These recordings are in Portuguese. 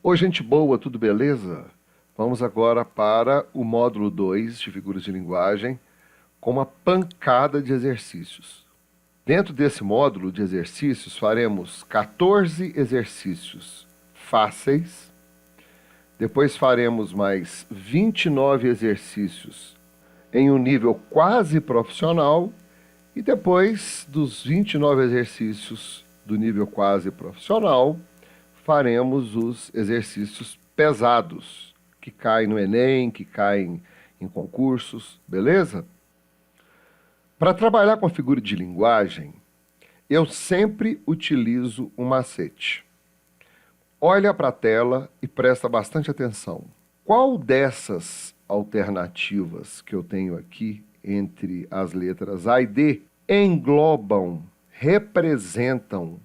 Oi, gente boa, tudo beleza? Vamos agora para o módulo 2 de figuras de linguagem, com uma pancada de exercícios. Dentro desse módulo de exercícios, faremos 14 exercícios fáceis, depois faremos mais 29 exercícios em um nível quase profissional, e depois dos 29 exercícios do nível quase profissional, faremos os exercícios pesados, que caem no Enem, que caem em concursos, beleza? Para trabalhar com a figura de linguagem, eu sempre utilizo um macete. Olha para a tela e presta bastante atenção. Qual dessas alternativas que eu tenho aqui, entre as letras A e D, englobam, representam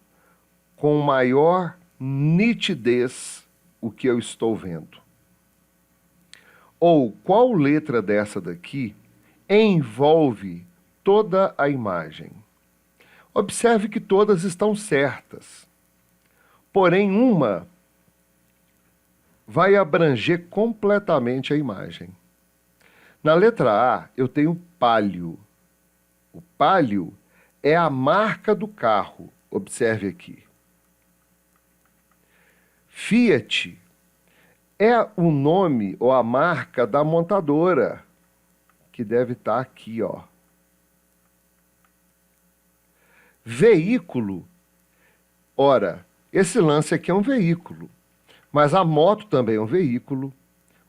com maior nitidez o que eu estou vendo? Ou qual letra dessa daqui envolve toda a imagem? Observe que todas estão certas, porém uma vai abranger completamente a imagem. Na letra A, eu tenho pálio. O pálio é a marca do carro, observe aqui. Fiat é o nome ou a marca da montadora, que deve estar aqui, ó. Veículo, ora, esse lance aqui é um veículo, mas a moto também é um veículo,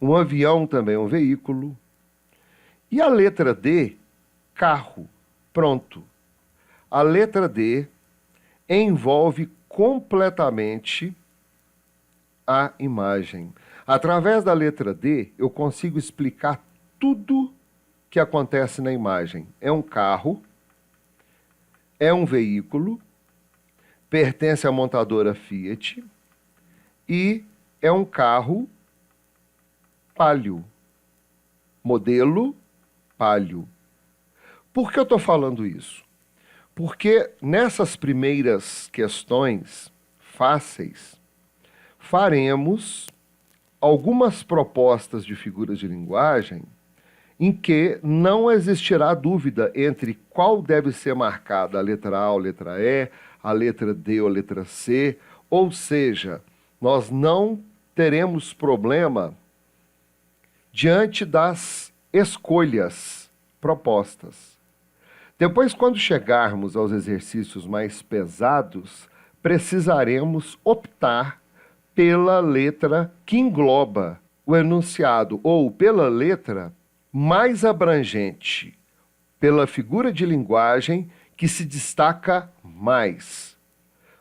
um avião também é um veículo. E a letra D, carro, pronto. A letra D envolve completamente a imagem. Através da letra D, eu consigo explicar tudo que acontece na imagem. É um carro, é um veículo, pertence à montadora Fiat e é um carro Palio. Modelo Palio. Por que eu estou falando isso? Porque nessas primeiras questões fáceis, faremos algumas propostas de figuras de linguagem em que não existirá dúvida entre qual deve ser marcada a letra A ou letra E, a letra D ou letra C, ou seja, nós não teremos problema diante das escolhas propostas. Depois, quando chegarmos aos exercícios mais pesados, precisaremos optar pela letra que engloba o enunciado, ou pela letra mais abrangente, pela figura de linguagem que se destaca mais.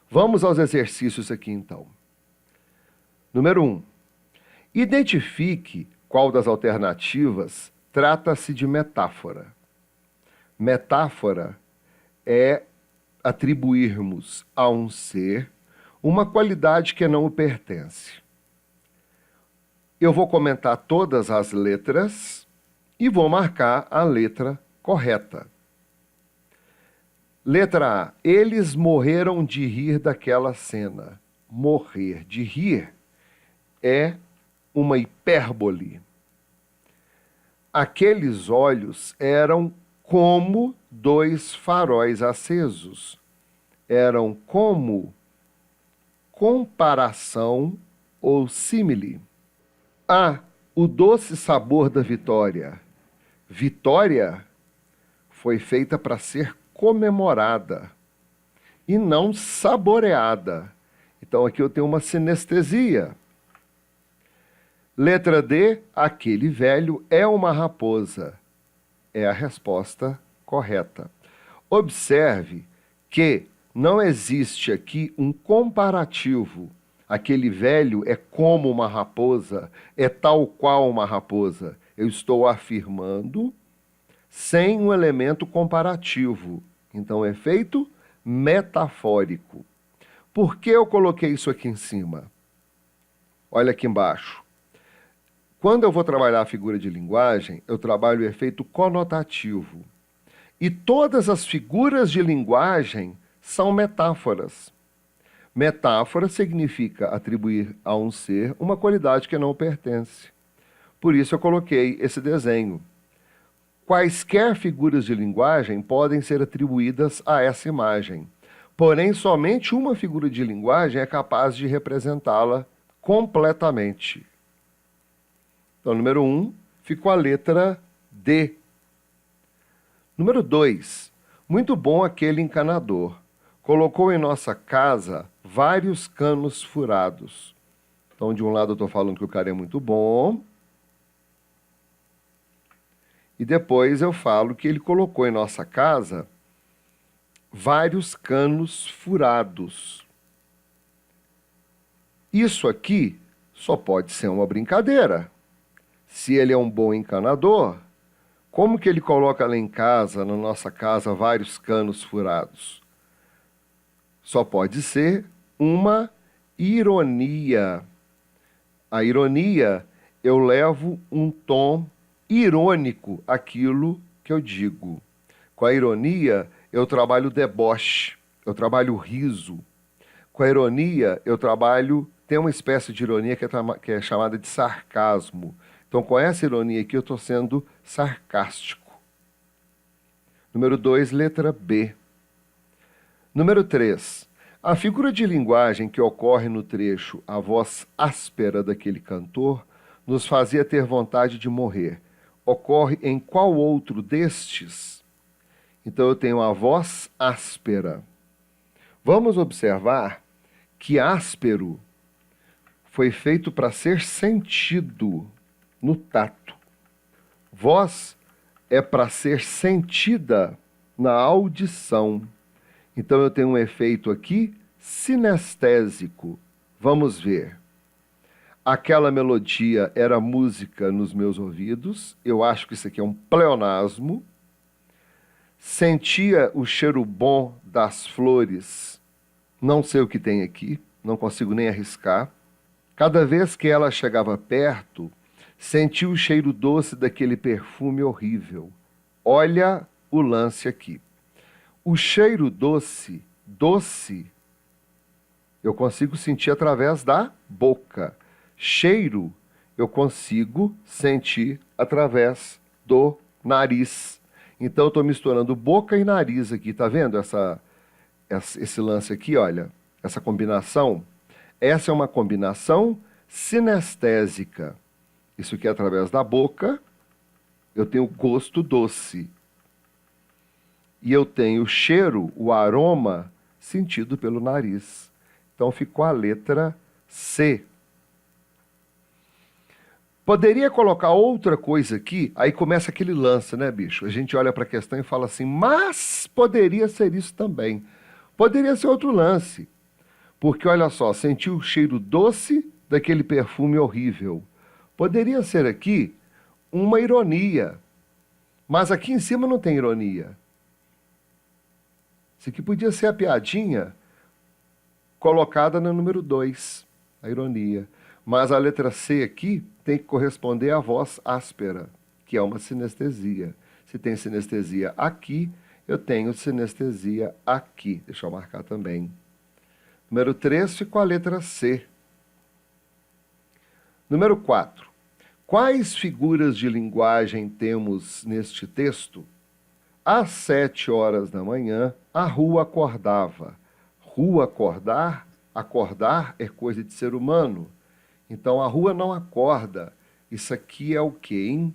Vamos aos exercícios aqui, então. Número 1. Identifique qual das alternativas trata-se de metáfora. Metáfora é atribuirmos a um ser uma qualidade que não o pertence. Eu vou comentar todas as letras e vou marcar a letra correta. Letra A. Eles morreram de rir daquela cena. Morrer de rir é uma hipérbole. Aqueles olhos eram como dois faróis acesos. Eram como comparação ou símile. A. O doce sabor da vitória. Vitória foi feita para ser comemorada e não saboreada. Então aqui eu tenho uma sinestesia. Letra D. Aquele velho é uma raposa. É a resposta correta. Observe que não existe aqui um comparativo. Aquele velho é como uma raposa, é tal qual uma raposa. Eu estou afirmando sem um elemento comparativo. Então, é efeito metafórico. Por que eu coloquei isso aqui em cima? Olha aqui embaixo. Quando eu vou trabalhar a figura de linguagem, eu trabalho o efeito conotativo. E todas as figuras de linguagem são metáforas. Metáfora significa atribuir a um ser uma qualidade que não pertence. Por isso eu coloquei esse desenho. Quaisquer figuras de linguagem podem ser atribuídas a essa imagem, porém somente uma figura de linguagem é capaz de representá-la completamente. Então, número 1, ficou a letra D. Número 2, muito bom aquele encanador. Colocou em nossa casa vários canos furados. Então, de um lado eu estou falando que o cara é muito bom, e depois eu falo que ele colocou em nossa casa vários canos furados. Isso aqui só pode ser uma brincadeira. Se ele é um bom encanador, como que ele coloca lá em casa, na nossa casa, vários canos furados? Só pode ser uma ironia. A ironia, eu levo um tom irônico àquilo que eu digo. Com a ironia, eu trabalho deboche, eu trabalho riso. Com a ironia, eu trabalho... Tem uma espécie de ironia que é chamada de sarcasmo. Então, com essa ironia aqui, eu estou sendo sarcástico. Número 2, letra B. Número 3. A figura de linguagem que ocorre no trecho A Voz Áspera daquele cantor nos fazia ter vontade de morrer. Ocorre em qual outro destes? Então, eu tenho a voz áspera. Vamos observar que áspero foi feito para ser sentido no tato. Voz é para ser sentida na audição. Então, eu tenho um efeito aqui sinestésico. Vamos ver. Aquela melodia era música nos meus ouvidos. Eu acho que isso aqui é um pleonasmo. Sentia o cheiro bom das flores. Não sei o que tem aqui, não consigo nem arriscar. Cada vez que ela chegava perto, sentia o cheiro doce daquele perfume horrível. Olha o lance aqui. O cheiro doce, eu consigo sentir através da boca. Cheiro, eu consigo sentir através do nariz. Então, eu estou misturando boca e nariz aqui, tá vendo esse lance aqui, olha, essa combinação? Essa é uma combinação sinestésica. Isso aqui é através da boca, eu tenho gosto doce. E eu tenho o cheiro, o aroma, sentido pelo nariz. Então, ficou a letra C. Poderia colocar outra coisa aqui, aí começa aquele lance, né, bicho? A gente olha para a questão e fala assim, mas poderia ser isso também. Poderia ser outro lance. Porque, olha só, sentiu o cheiro doce daquele perfume horrível. Poderia ser aqui uma ironia. Mas aqui em cima não tem ironia. Isso aqui podia ser a piadinha colocada no número 2, a ironia. Mas a letra C aqui tem que corresponder à voz áspera, que é uma sinestesia. Se tem sinestesia aqui, eu tenho sinestesia aqui. Deixa eu marcar também. Número 3 ficou a letra C. Número 4. Quais figuras de linguagem temos neste texto? Às 7 horas da manhã, a rua acordava. Rua acordar? Acordar é coisa de ser humano. Então, a rua não acorda. Isso aqui é o quê, hein?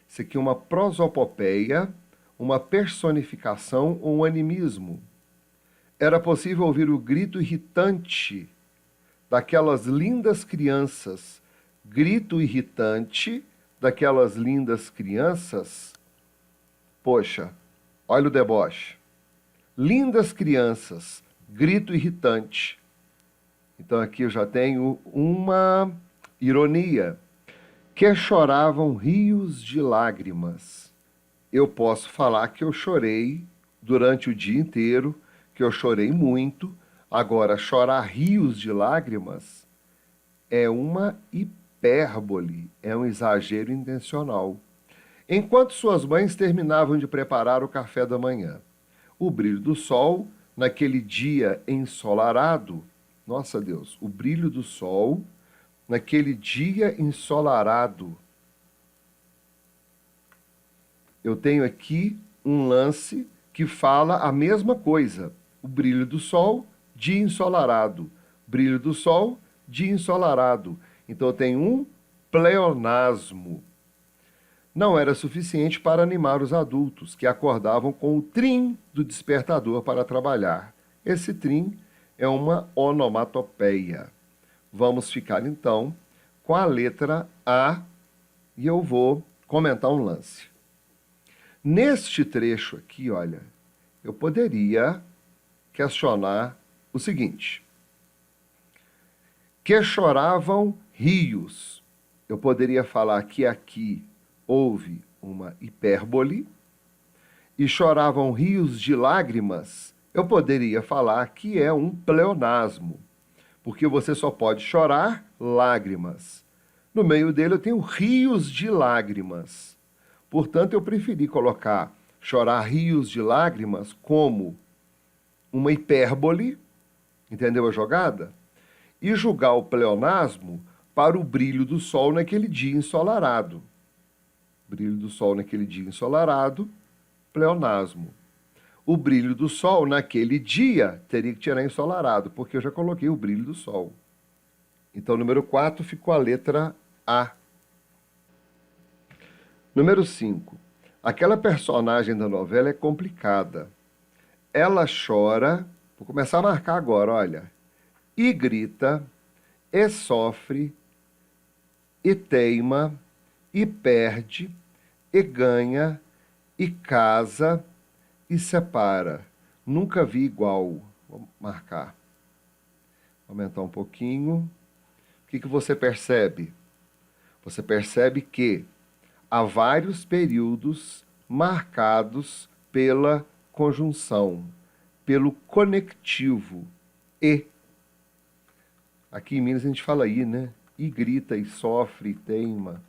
Isso aqui é uma prosopopeia, uma personificação ou um animismo. Era possível ouvir o grito irritante daquelas lindas crianças. Grito irritante daquelas lindas crianças. Poxa, olha o deboche. Lindas crianças, grito irritante. Então aqui eu já tenho uma ironia. Que choravam rios de lágrimas. Eu posso falar que eu chorei durante o dia inteiro, que eu chorei muito. Agora, chorar rios de lágrimas é uma hipérbole, é um exagero intencional. Enquanto suas mães terminavam de preparar o café da manhã, o brilho do sol, naquele dia ensolarado, Nossa Deus, o brilho do sol naquele dia ensolarado. Eu tenho aqui um lance que fala a mesma coisa. O brilho do sol, dia ensolarado. Brilho do sol, dia ensolarado. Então eu tenho um pleonasmo. Não era suficiente para animar os adultos, que acordavam com o trim do despertador para trabalhar. Esse trim é uma onomatopeia. Vamos ficar, então, com a letra A e eu vou comentar um lance. Neste trecho aqui, olha, eu poderia questionar o seguinte. Que choravam rios. Eu poderia falar que aqui houve uma hipérbole. E choravam rios de lágrimas. Eu poderia falar que é um pleonasmo. Porque você só pode chorar lágrimas. No meio dele eu tenho rios de lágrimas. Portanto, eu preferi colocar chorar rios de lágrimas como uma hipérbole, entendeu a jogada? E julgar o pleonasmo para o brilho do sol naquele dia ensolarado. Brilho do sol naquele dia ensolarado, pleonasmo. O brilho do sol naquele dia teria que tirar ensolarado, porque eu já coloquei o brilho do sol. Então, número 4 ficou a letra A. Número 5. Aquela personagem da novela é complicada. Ela chora, vou começar a marcar agora, olha. E grita, e sofre, e teima, e perde, e ganha, e casa, e separa. Nunca vi igual. Vou marcar. Aumentar um pouquinho. O que você percebe? Você percebe que há vários períodos marcados pela conjunção, pelo conectivo e. Aqui em Minas a gente fala aí, né? E grita, e sofre, e teima.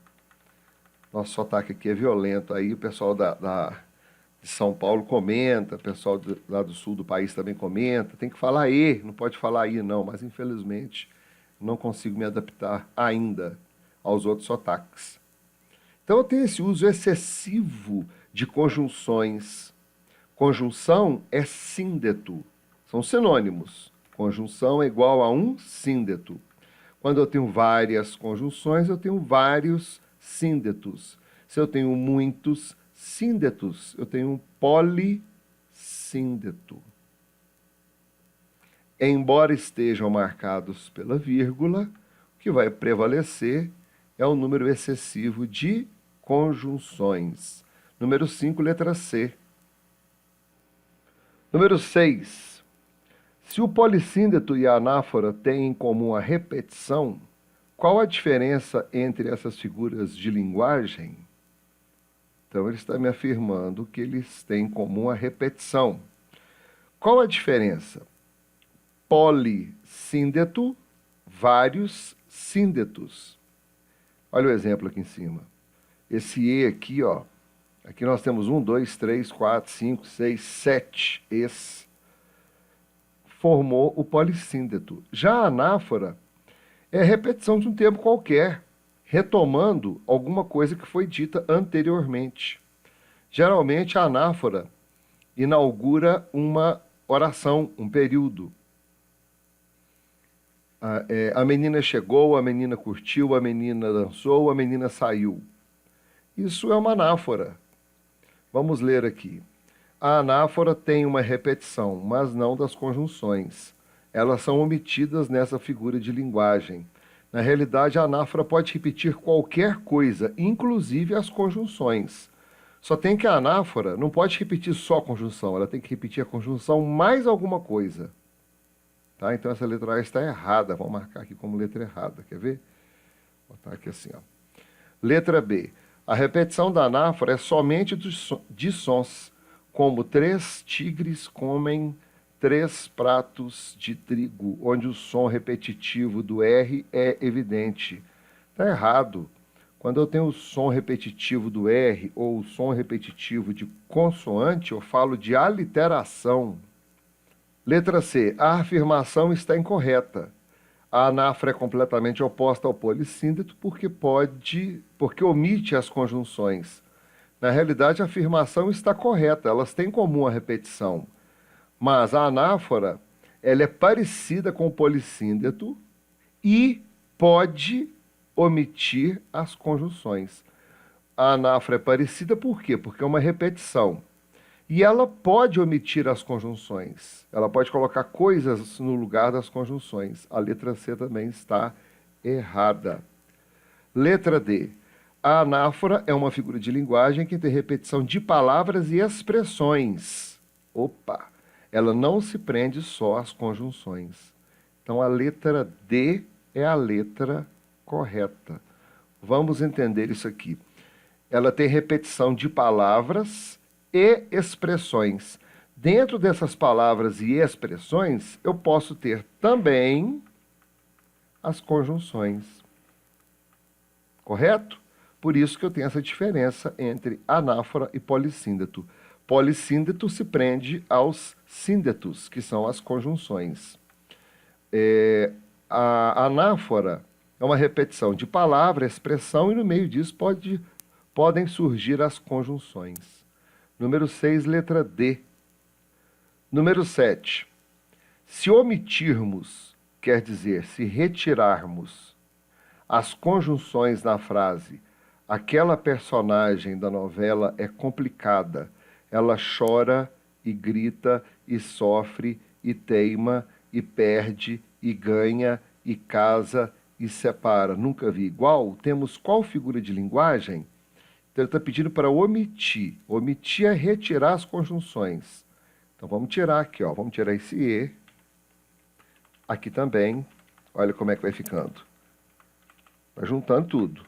Nosso sotaque aqui é violento. Aí o pessoal de São Paulo comenta, o pessoal lá do sul do país também comenta. Tem que falar e, não pode falar aí não, mas infelizmente não consigo me adaptar ainda aos outros sotaques. Então eu tenho esse uso excessivo de conjunções. Conjunção é síndeto, são sinônimos. Conjunção é igual a um síndeto. Quando eu tenho várias conjunções, eu tenho vários síndetos. Se eu tenho muitos síndetos, eu tenho um polissíndeto. Embora estejam marcados pela vírgula, o que vai prevalecer é o número excessivo de conjunções. Número 5, letra C. Número 6. Se o polissíndeto e a anáfora têm em comum a repetição, qual a diferença entre essas figuras de linguagem? Então, ele está me afirmando que eles têm em comum a repetição. Qual a diferença? Polissíndeto, vários síndetos. Olha o exemplo aqui em cima. Esse E aqui, ó. Aqui nós temos 1, 2, 3, 4, 5, 6, 7 Es. Formou o polissíndeto. Já a anáfora é a repetição de um termo qualquer, retomando alguma coisa que foi dita anteriormente. Geralmente a anáfora inaugura uma oração, um período. A menina chegou, a menina curtiu, a menina dançou, a menina saiu. Isso é uma anáfora. Vamos ler aqui. A anáfora tem uma repetição, mas não das conjunções. Elas são omitidas nessa figura de linguagem. Na realidade, a anáfora pode repetir qualquer coisa, inclusive as conjunções. Só tem que a anáfora não pode repetir só a conjunção, ela tem que repetir a conjunção mais alguma coisa. Tá? Então essa letra A está errada, vamos marcar aqui como letra errada, quer ver? Vou botar aqui assim, ó. Letra B. A repetição da anáfora é somente de sons, como 3 tigres comem 3 pratos de trigo, onde o som repetitivo do R é evidente. Está errado. Quando eu tenho o som repetitivo do R ou o som repetitivo de consoante, eu falo de aliteração. Letra C. A afirmação está incorreta. A anáfora é completamente oposta ao polissíndeto porque omite as conjunções. Na realidade, a afirmação está correta, elas têm em comum a repetição. Mas a anáfora, ela é parecida com o polissíndeto e pode omitir as conjunções. A anáfora é parecida por quê? Porque é uma repetição. E ela pode omitir as conjunções. Ela pode colocar coisas no lugar das conjunções. A letra C também está errada. Letra D. A anáfora é uma figura de linguagem que tem repetição de palavras e expressões. Opa! Ela não se prende só às conjunções. Então, a letra D é a letra correta. Vamos entender isso aqui. Ela tem repetição de palavras e expressões. Dentro dessas palavras e expressões, eu posso ter também as conjunções. Correto? Por isso que eu tenho essa diferença entre anáfora e polissíndeto. Polissíndeto se prende aos síndetos, que são as conjunções. A anáfora é uma repetição de palavra, expressão, e no meio disso podem surgir as conjunções. Número 6, letra D. Número 7. Se omitirmos, quer dizer, se retirarmos as conjunções na frase, aquela personagem da novela é complicada, ela chora e grita e sofre e teima e perde e ganha e casa e separa. Nunca vi igual. Temos qual figura de linguagem? Então, ele está pedindo para omitir. Omitir é retirar as conjunções. Então, vamos tirar aqui, ó. Vamos tirar esse E. Aqui também. Olha como é que vai ficando. Vai juntando tudo.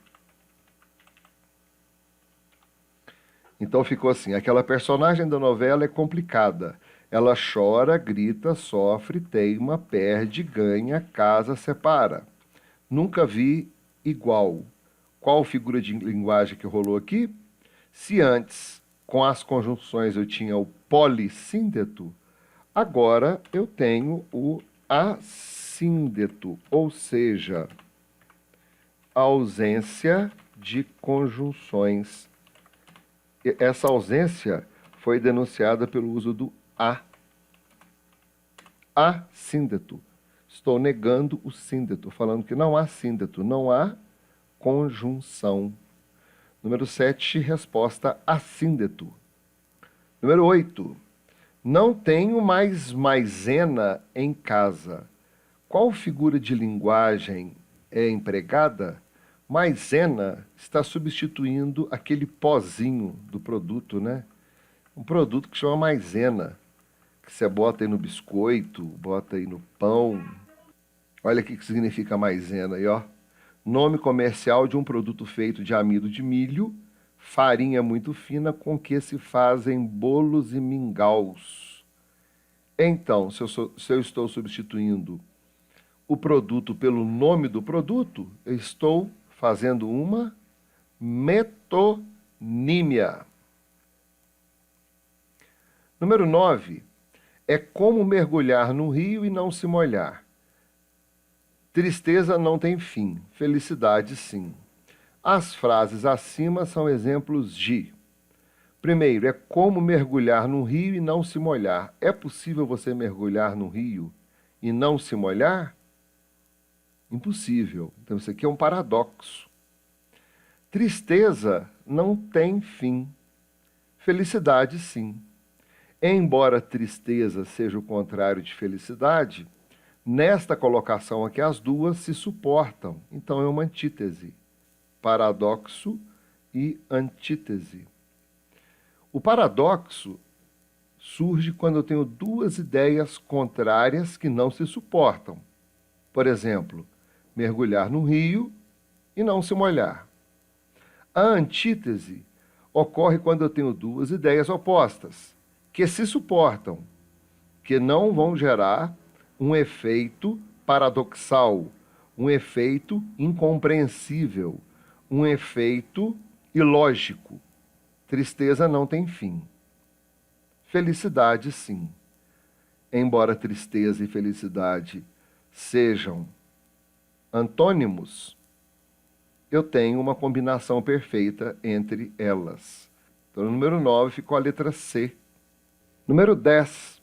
Então, ficou assim. Aquela personagem da novela é complicada. Ela chora, grita, sofre, teima, perde, ganha, casa, separa. Nunca vi igual. Qual figura de linguagem que rolou aqui? Se antes, com as conjunções, eu tinha o polissíndeto, agora eu tenho o assíndeto, ou seja, a ausência de conjunções. Essa ausência foi denunciada pelo uso do a. Assíndeto. Estou negando o síndeto, falando que não há síndeto, não há conjunção. Número 7, resposta assíndeto. Número 8. Não tenho mais maisena em casa. Qual figura de linguagem é empregada? Maisena está substituindo aquele pozinho do produto, né? Um produto que chama maisena, que você bota aí no biscoito, bota aí no pão. Olha o que significa maisena aí, ó. Nome comercial de um produto feito de amido de milho, farinha muito fina com que se fazem bolos e mingaus. Então, se eu estou substituindo o produto pelo nome do produto, eu estou fazendo uma metonímia. Número 9. É como mergulhar no rio e não se molhar. Tristeza não tem fim, felicidade sim. As frases acima são exemplos de... Primeiro, é como mergulhar no rio e não se molhar. É possível você mergulhar no rio e não se molhar? Impossível. Então, isso aqui é um paradoxo. Tristeza não tem fim, felicidade sim. Embora tristeza seja o contrário de felicidade, nesta colocação aqui, as duas se suportam. Então, é uma antítese. Paradoxo e antítese. O paradoxo surge quando eu tenho duas ideias contrárias que não se suportam. Por exemplo, mergulhar no rio e não se molhar. A antítese ocorre quando eu tenho duas ideias opostas, que se suportam, que não vão gerar um efeito paradoxal, um efeito incompreensível, um efeito ilógico. Tristeza não tem fim. Felicidade, sim. embora tristeza e felicidade sejam antônimos, eu tenho uma combinação perfeita entre elas. Então, no número 9 ficou a letra C. Número 10.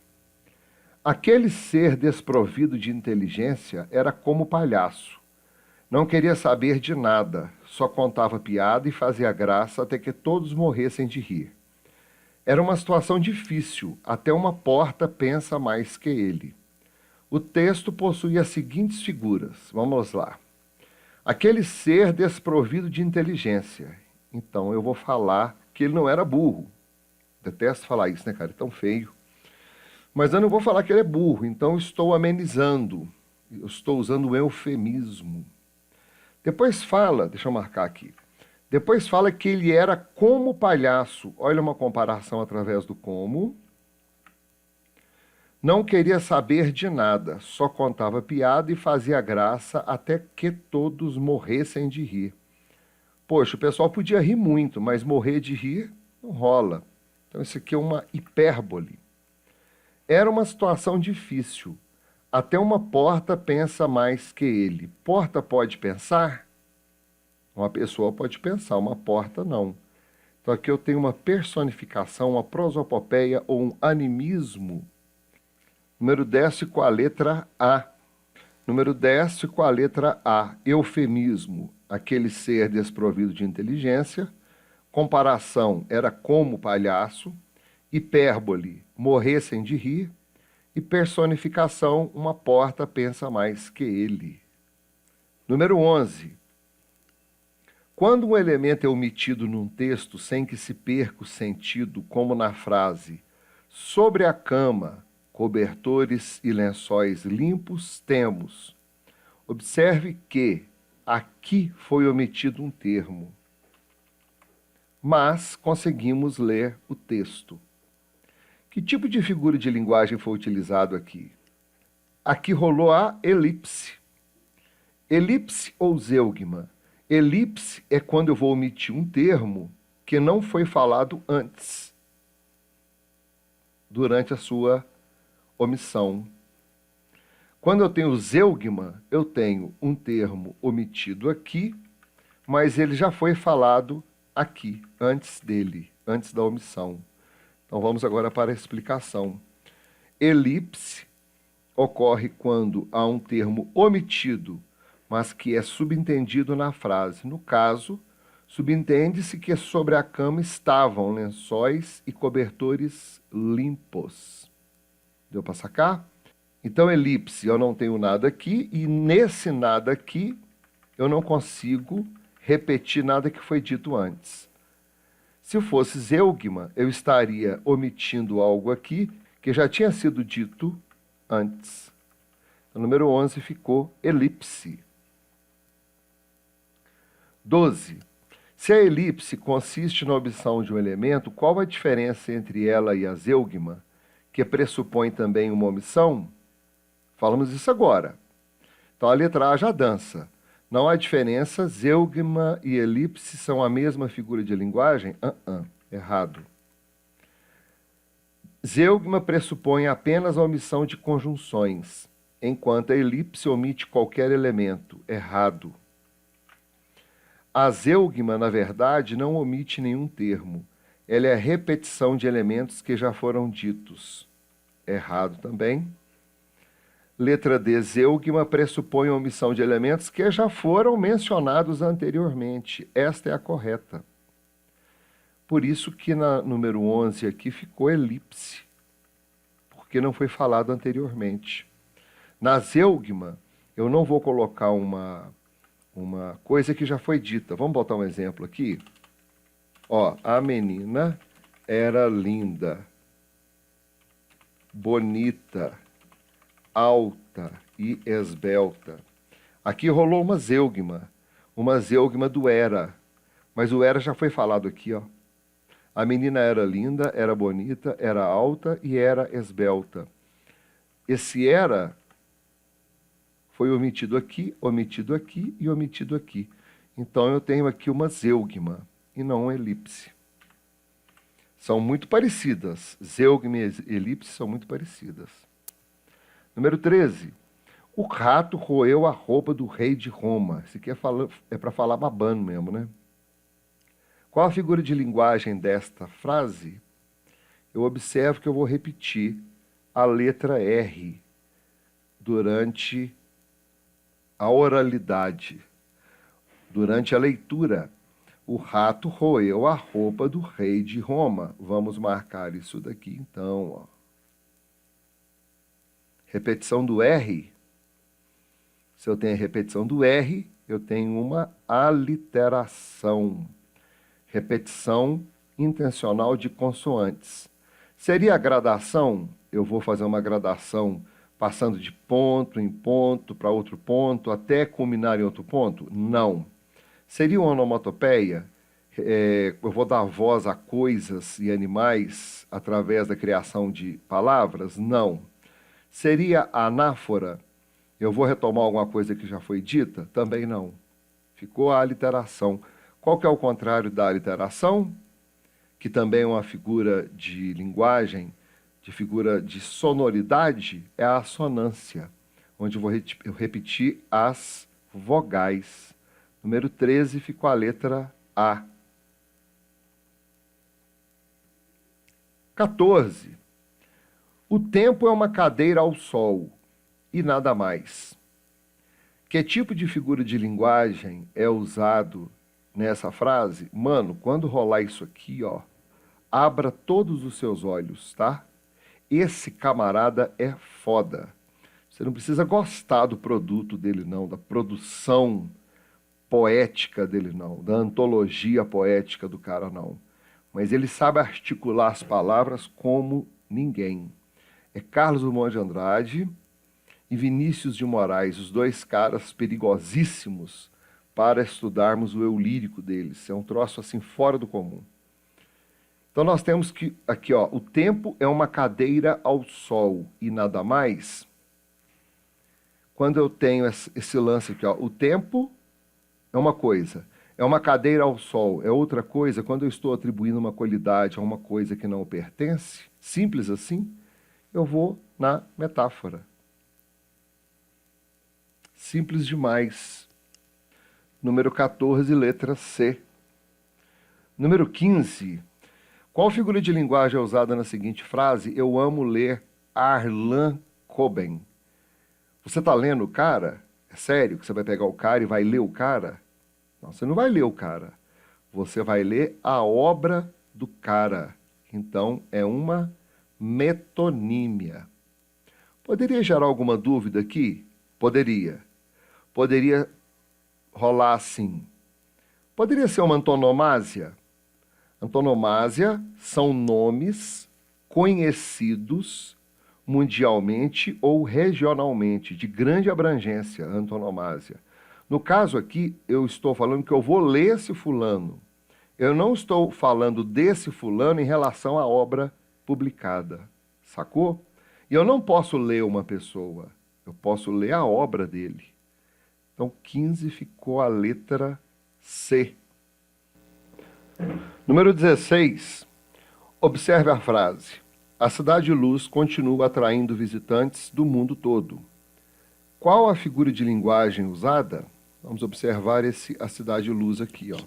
Aquele ser desprovido de inteligência era como palhaço. Não queria saber de nada, só contava piada e fazia graça até que todos morressem de rir. Era uma situação difícil, até uma porta pensa mais que ele. O texto possui as seguintes figuras. Vamos lá. Aquele ser desprovido de inteligência. Então eu vou falar que ele não era burro. Detesto falar isso, né, cara? É tão feio. Mas eu não vou falar que ele é burro, então eu estou amenizando. Eu estou usando o eufemismo. Depois fala, deixa eu marcar aqui. Depois fala que ele era como palhaço. Olha uma comparação através do como. Não queria saber de nada, só contava piada e fazia graça até que todos morressem de rir. Poxa, o pessoal podia rir muito, mas morrer de rir não rola. Então isso aqui é uma hipérbole. Era uma situação difícil. Até uma porta pensa mais que ele. Porta pode pensar? Uma pessoa pode pensar, uma porta não. Então aqui eu tenho uma personificação, uma prosopopeia ou um animismo. Número 10 com a letra A. Número 10 com a letra A. Eufemismo, aquele ser desprovido de inteligência. Comparação, era como palhaço. Hipérbole, morressem de rir. E personificação, uma porta pensa mais que ele. Número 11. Quando um elemento é omitido num texto sem que se perca o sentido, como na frase sobre a cama, cobertores e lençóis limpos temos. Observe que aqui foi omitido um termo, mas conseguimos ler o texto. Que tipo de figura de linguagem foi utilizado aqui? Aqui rolou a elipse. Elipse ou zeugma? Elipse é quando eu vou omitir um termo que não foi falado antes, durante a sua omissão. Quando eu tenho zeugma, eu tenho um termo omitido aqui, mas ele já foi falado aqui, antes dele, antes da omissão. Então vamos agora para a explicação. Elipse ocorre quando há um termo omitido, mas que é subentendido na frase. No caso, subentende-se que sobre a cama estavam lençóis e cobertores limpos. Deu para sacar? Então, elipse, eu não tenho nada aqui, e nesse nada aqui, eu não consigo repetir nada que foi dito antes. Se fosse zeugma, eu estaria omitindo algo aqui que já tinha sido dito antes. O número 11 ficou elipse. 12. Se a elipse consiste na omissão de um elemento, qual a diferença entre ela e a zeugma, que pressupõe também uma omissão? Falamos isso agora. Então a letra A já dança. Não há diferença, zeugma e elipse são a mesma figura de linguagem? Errado. Zeugma pressupõe apenas a omissão de conjunções, enquanto a elipse omite qualquer elemento. Errado. A zeugma, na verdade, não omite nenhum termo. Ela é a repetição de elementos que já foram ditos. Errado também. Letra D, zeugma pressupõe a omissão de elementos que já foram mencionados anteriormente. Esta é a correta. Por isso que na número 11 aqui ficou elipse, porque não foi falado anteriormente. Na zeugma, eu não vou colocar uma coisa que já foi dita. Vamos botar um exemplo aqui? Ó, a menina era linda, bonita, alta e esbelta. Aqui rolou uma zeugma do era, mas o era já foi falado aqui, ó. A menina era linda, era bonita, era alta e era esbelta. Esse era foi omitido aqui e omitido aqui. Então eu tenho aqui uma zeugma e não uma elipse. São muito parecidas. Zeugma e elipse são muito parecidas. Número 13. O rato roeu a roupa do rei de Roma. Isso aqui é para falar babando mesmo, né? Qual a figura de linguagem desta frase? Eu observo que eu vou repetir a letra R durante a oralidade, durante a leitura. O rato roeu a roupa do rei de Roma. Vamos marcar isso daqui, então. Ó. Repetição do R. Se eu tenho a repetição do R, eu tenho uma aliteração. Repetição intencional de consoantes. Seria a gradação? Eu vou fazer uma gradação passando de ponto em ponto para outro ponto até culminar em outro ponto? Não. Seria uma onomatopeia? Eu vou dar voz a coisas e animais através da criação de palavras? Não. Seria anáfora? Eu vou retomar alguma coisa que já foi dita? Também não. Ficou a aliteração. Qual que é o contrário da aliteração? Que também é uma figura de linguagem, de figura de sonoridade, é a assonância, onde eu vou repetir as vogais. Número 13 ficou a letra A. 14. O tempo é uma cadeira ao sol e nada mais. Que tipo de figura de linguagem é usado nessa frase? Mano, quando rolar isso aqui, ó, abra todos os seus olhos, tá? Esse camarada é foda. Você não precisa gostar do produto dele, não, da produção poética dele, não, da antologia poética do cara, não. Mas ele sabe articular as palavras como ninguém. É Carlos Drummond de Andrade e Vinícius de Moraes, os dois caras perigosíssimos para estudarmos o eu lírico deles. É um troço assim fora do comum. Então nós temos que, aqui ó, o tempo é uma cadeira ao sol e nada mais. Quando eu tenho esse lance aqui, ó, o tempo é uma coisa, é uma cadeira ao sol, é outra coisa. Quando eu estou atribuindo uma qualidade a uma coisa que não pertence, simples assim, eu vou na metáfora. Simples demais. Número 14, letra C. Número 15. Qual figura de linguagem é usada na seguinte frase? Eu amo ler Arlan Coben. Você está lendo o cara? É sério que você vai pegar o cara e vai ler o cara? Não, você não vai ler o cara. Você vai ler a obra do cara. Então, é uma metonímia. Poderia gerar alguma dúvida aqui? Poderia. Poderia rolar assim. Poderia ser uma antonomásia? Antonomásia são nomes conhecidos mundialmente ou regionalmente, de grande abrangência, antonomásia. No caso aqui, eu estou falando que eu vou ler esse fulano. Eu não estou falando desse fulano em relação à obra publicada. Sacou? E eu não posso ler uma pessoa, eu posso ler a obra dele. Então, 15 ficou a letra C. Número 16. Observe a frase. A Cidade Luz continua atraindo visitantes do mundo todo. Qual a figura de linguagem usada? Vamos observar a Cidade Luz aqui, ó.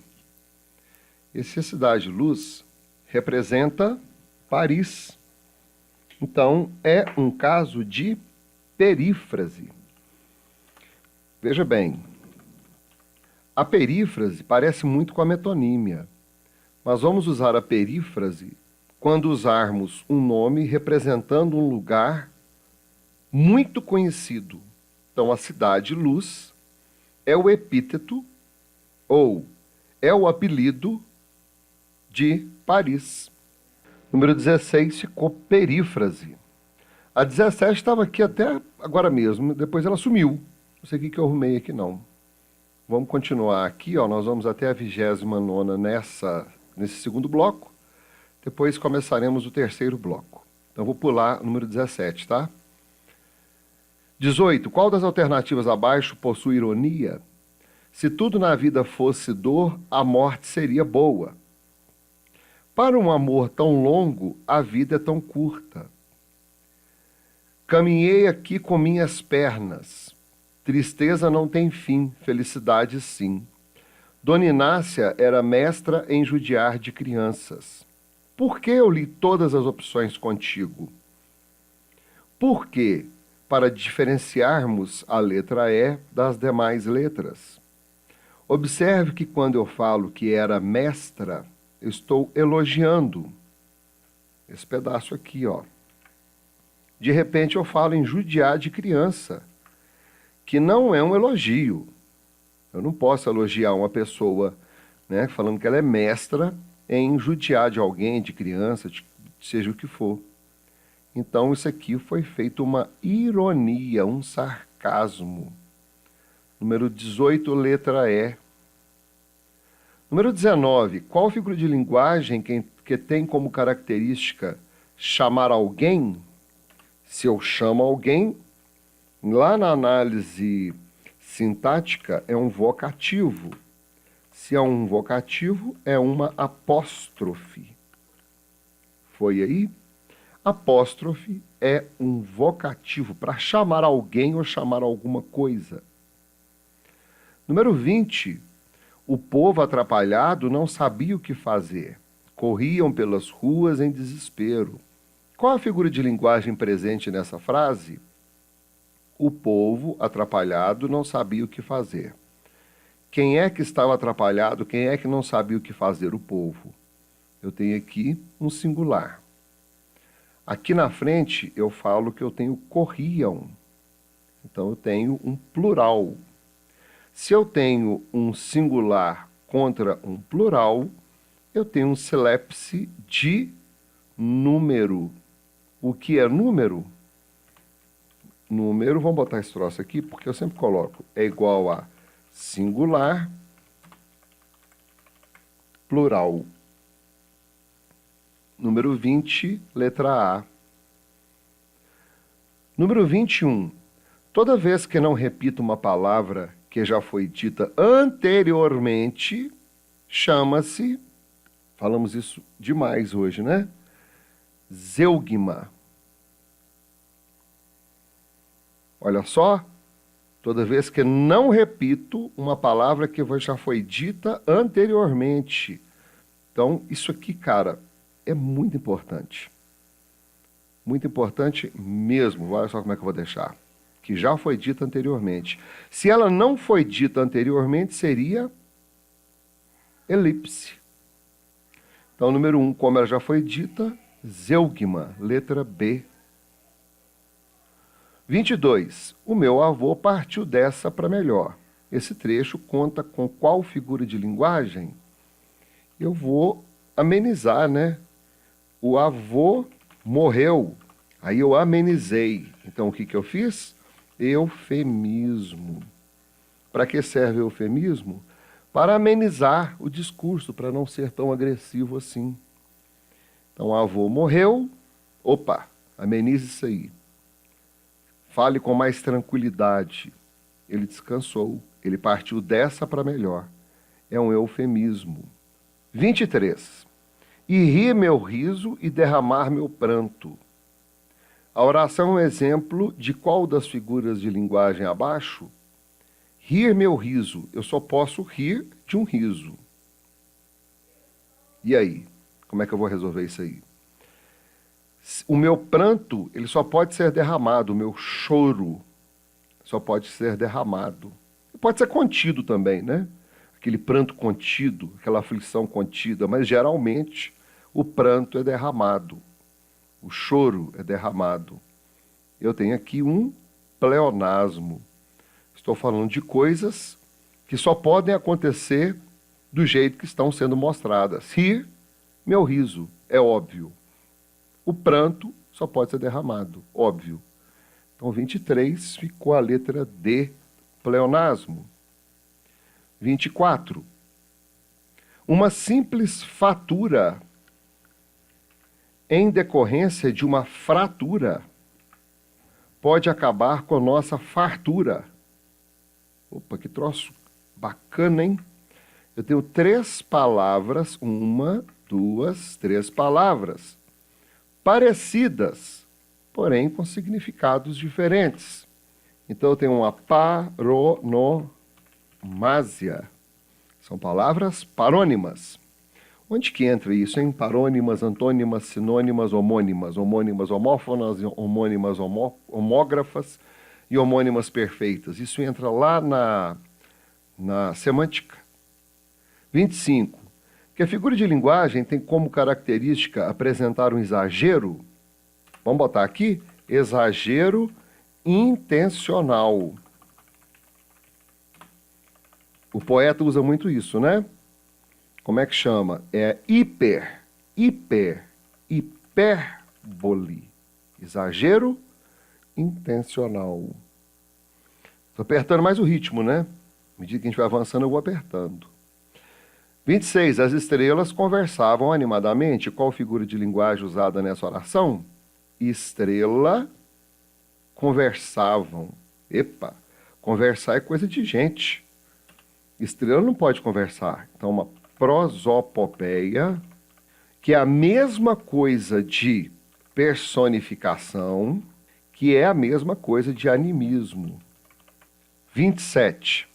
Esse Cidade Luz representa Paris. Então, é um caso de perífrase. Veja bem, a perífrase parece muito com a metonímia, mas vamos usar a perífrase quando usarmos um nome representando um lugar muito conhecido. Então, a Cidade Luz é o epíteto ou é o apelido de Paris. Número 16 ficou perífrase. A 17 estava aqui até agora mesmo, depois ela sumiu. Não sei o que eu arrumei aqui, não. Vamos continuar aqui, ó. Nós vamos até a 29ª nesse segundo bloco. Depois começaremos o terceiro bloco. Então, vou pular o número 17, tá? 18. Qual das alternativas abaixo possui ironia? Se tudo na vida fosse dor, a morte seria boa. Para um amor tão longo, a vida é tão curta. Caminhei aqui com minhas pernas. Tristeza não tem fim, felicidade sim. Dona Inácia era mestra em judiar de crianças. Por que eu li todas as opções contigo? Porque, para diferenciarmos a letra E das demais letras. Observe que quando eu falo que era mestra, eu estou elogiando esse pedaço aqui, ó. De repente eu falo em judiar de criança, que não é um elogio. Eu não posso elogiar uma pessoa, né, falando que ela é mestra em judiar de alguém, de criança, seja o que for. Então isso aqui foi feito uma ironia, um sarcasmo. Número 18, letra E. Número 19, qual figura de linguagem que tem como característica chamar alguém? Se eu chamo alguém, lá na análise sintática é um vocativo. Se é um vocativo, é uma apóstrofe. Foi aí? Apóstrofe é um vocativo para chamar alguém ou chamar alguma coisa. Número 20. O povo atrapalhado não sabia o que fazer. Corriam pelas ruas em desespero. Qual a figura de linguagem presente nessa frase? O povo atrapalhado não sabia o que fazer. Quem é que estava atrapalhado? Quem é que não sabia o que fazer? O povo. Eu tenho aqui um singular. Aqui na frente eu falo que eu tenho corriam. Então eu tenho um plural. Se eu tenho um singular contra um plural, eu tenho um sílapse de número. O que é número? Número, vamos botar esse troço aqui, porque eu sempre coloco, é igual a singular, plural. Número 20, letra A. Número 21. Toda vez que não repito uma palavra que já foi dita anteriormente, chama-se, falamos isso demais hoje, né? Zeugma. Olha só, toda vez que não repito uma palavra que já foi dita anteriormente. Então, isso aqui, cara, é muito importante. Muito importante mesmo. Olha só como é que eu vou deixar. Que já foi dita anteriormente. Se ela não foi dita anteriormente, seria elipse. Então, número 1, como ela já foi dita, zeugma, letra B. 22. O meu avô partiu dessa para melhor. Esse trecho conta com qual figura de linguagem? Eu vou amenizar, né? O avô morreu. Aí eu amenizei. Então, o que eu fiz? Eufemismo. Para que serve o eufemismo? Para amenizar o discurso, para não ser tão agressivo assim. Então, o avô morreu. Opa, amenize isso aí. Fale com mais tranquilidade. Ele descansou. Ele partiu dessa para melhor. É um eufemismo. 23. E rir meu riso e derramar meu pranto. A oração é um exemplo de qual das figuras de linguagem abaixo? Rir meu riso. Eu só posso rir de um riso. E aí? Como é que eu vou resolver isso aí? O meu pranto, ele só pode ser derramado. O meu choro só pode ser derramado. Pode ser contido também, né? Aquele pranto contido, aquela aflição contida. Mas, geralmente, o pranto é derramado. O choro é derramado. Eu tenho aqui um pleonasmo. Estou falando de coisas que só podem acontecer do jeito que estão sendo mostradas. Rir, meu riso, é óbvio. O pranto só pode ser derramado, óbvio. Então, 23 ficou a letra D, pleonasmo. 24. Uma simples fatura em decorrência de uma fratura pode acabar com a nossa fartura. Opa, que troço bacana, hein? Eu tenho 3 palavras, 1, 2, 3 palavras parecidas, porém com significados diferentes. Então, eu tenho uma paronomásia. São palavras parônimas. Onde que entra isso, hein? Parônimas, antônimas, sinônimas, homônimas. Homônimas homófonas, homônimas homógrafas e homônimas perfeitas. Isso entra lá na semântica. 25. Que a figura de linguagem tem como característica apresentar um exagero. Vamos botar aqui? Exagero intencional. O poeta usa muito isso, né? Como é que chama? É hipérbole. Exagero intencional. Estou apertando mais o ritmo, né? À medida que a gente vai avançando, eu vou apertando. 26. As estrelas conversavam animadamente. Qual figura de linguagem usada nessa oração? Estrela, conversavam. Epa, conversar é coisa de gente. Estrela não pode conversar. Então, uma prosopopeia, que é a mesma coisa de personificação, que é a mesma coisa de animismo. 27.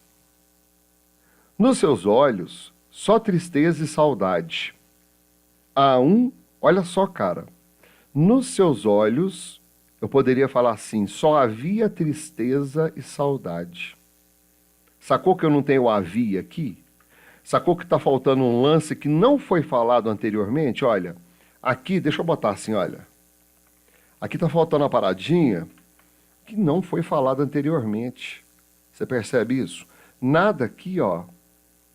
Nos seus olhos, só tristeza e saudade. Olha só, cara, nos seus olhos, eu poderia falar assim, só havia tristeza e saudade. Sacou que eu não tenho havia aqui? Sacou que está faltando um lance que não foi falado anteriormente? Olha, aqui, deixa eu botar assim, olha. Aqui está faltando uma paradinha que não foi falado anteriormente. Você percebe isso? Nada aqui, ó,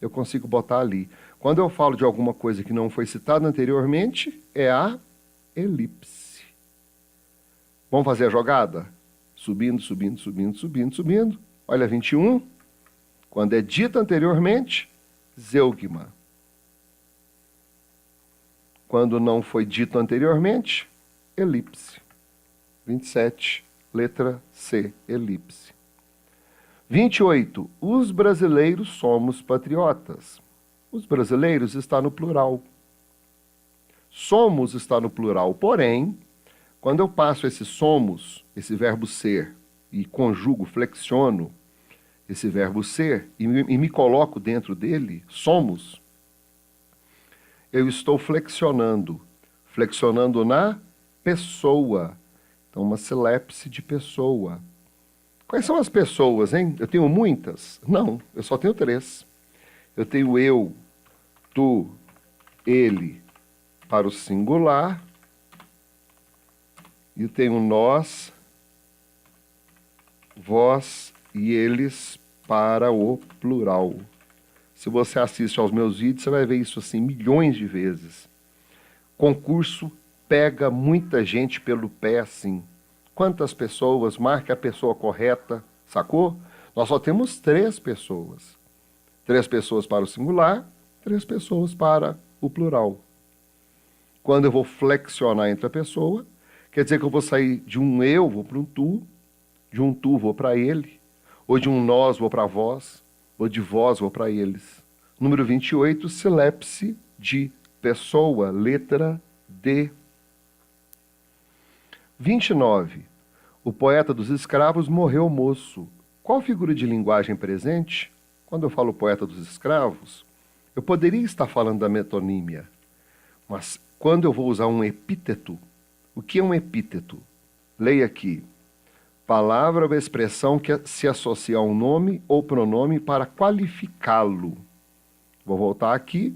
eu consigo botar ali. Quando eu falo de alguma coisa que não foi citada anteriormente, é a elipse. Vamos fazer a jogada? Subindo, subindo, subindo, subindo, subindo. Olha, 21. Quando é dita anteriormente, zeugma. Quando não foi dito anteriormente, elipse. 27, letra C, elipse. 28. Os brasileiros somos patriotas. Os brasileiros está no plural. Somos está no plural, porém, quando eu passo esse somos, esse verbo ser, e conjugo, flexiono esse verbo ser, e me coloco dentro dele, somos, eu estou flexionando na pessoa. Então, uma silepse de pessoa. Quais são as pessoas, hein? Eu tenho muitas? Não, eu só tenho 3. Eu tenho eu, tu, ele para o singular, e eu tenho nós, vós e eles para o plural. Se você assiste aos meus vídeos, você vai ver isso assim milhões de vezes. Concurso pega muita gente pelo pé assim. Quantas pessoas? Marque a pessoa correta, sacou? Nós só temos 3 pessoas. 3 pessoas para o singular, 3 pessoas para o plural. Quando eu vou flexionar entre a pessoa, quer dizer que eu vou sair de um eu, vou para um tu, de um tu vou para ele, ou de um nós vou para vós, ou de vós vou para eles. Número 28, silepse de pessoa, letra D. 29. O poeta dos escravos morreu moço. Qual figura de linguagem presente? Quando eu falo poeta dos escravos, eu poderia estar falando da metonímia, mas quando eu vou usar um epíteto, o que é um epíteto? Leia aqui. Palavra ou expressão que se associa a um nome ou pronome para qualificá-lo. Vou voltar aqui.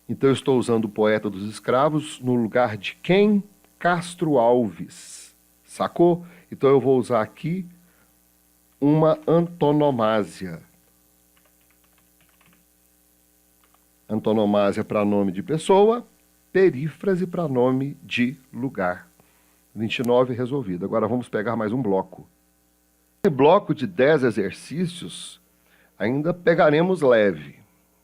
Então, eu estou usando o poeta dos escravos no lugar de quem? Castro Alves. Sacou? Então, eu vou usar aqui uma antonomásia. Antonomásia para nome de pessoa, perífrase para nome de lugar. 29 resolvido. Agora vamos pegar mais um bloco. Esse bloco de 10 exercícios ainda pegaremos leve.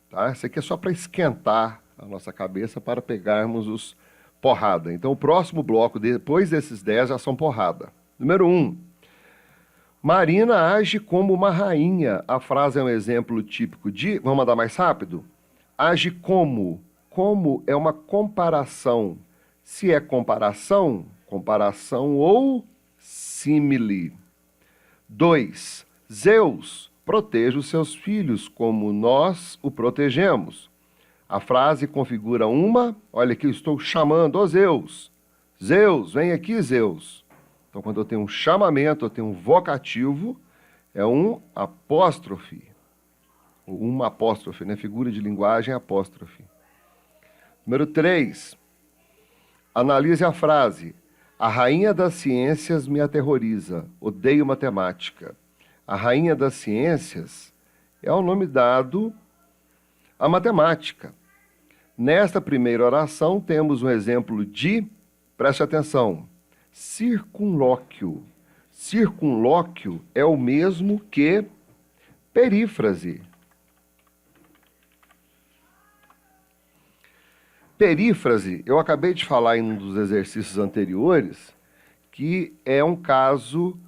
Tá? Esse aqui é só para esquentar a nossa cabeça para pegarmos os porrada. Então o próximo bloco, depois desses 10, já são porrada. Número 1. Marina age como uma rainha. A frase é um exemplo típico de... Vamos mandar mais rápido? Age como. Como é uma comparação. Se é comparação, comparação ou símile. 2. Zeus protege os seus filhos como nós o protegemos. A frase configura uma, olha aqui, eu estou chamando, ó Zeus. Zeus, vem aqui, Zeus. Então, quando eu tenho um chamamento, eu tenho um vocativo, é um apóstrofe. Uma apóstrofe, né? Figura de linguagem, apóstrofe. Número 3. Analise a frase. A rainha das ciências me aterroriza. Odeio matemática. A rainha das ciências é o nome dado à matemática. Nesta primeira oração, temos um exemplo de, preste atenção, circunlóquio. Circunlóquio é o mesmo que perífrase. Perífrase, eu acabei de falar em um dos exercícios anteriores, que é um caso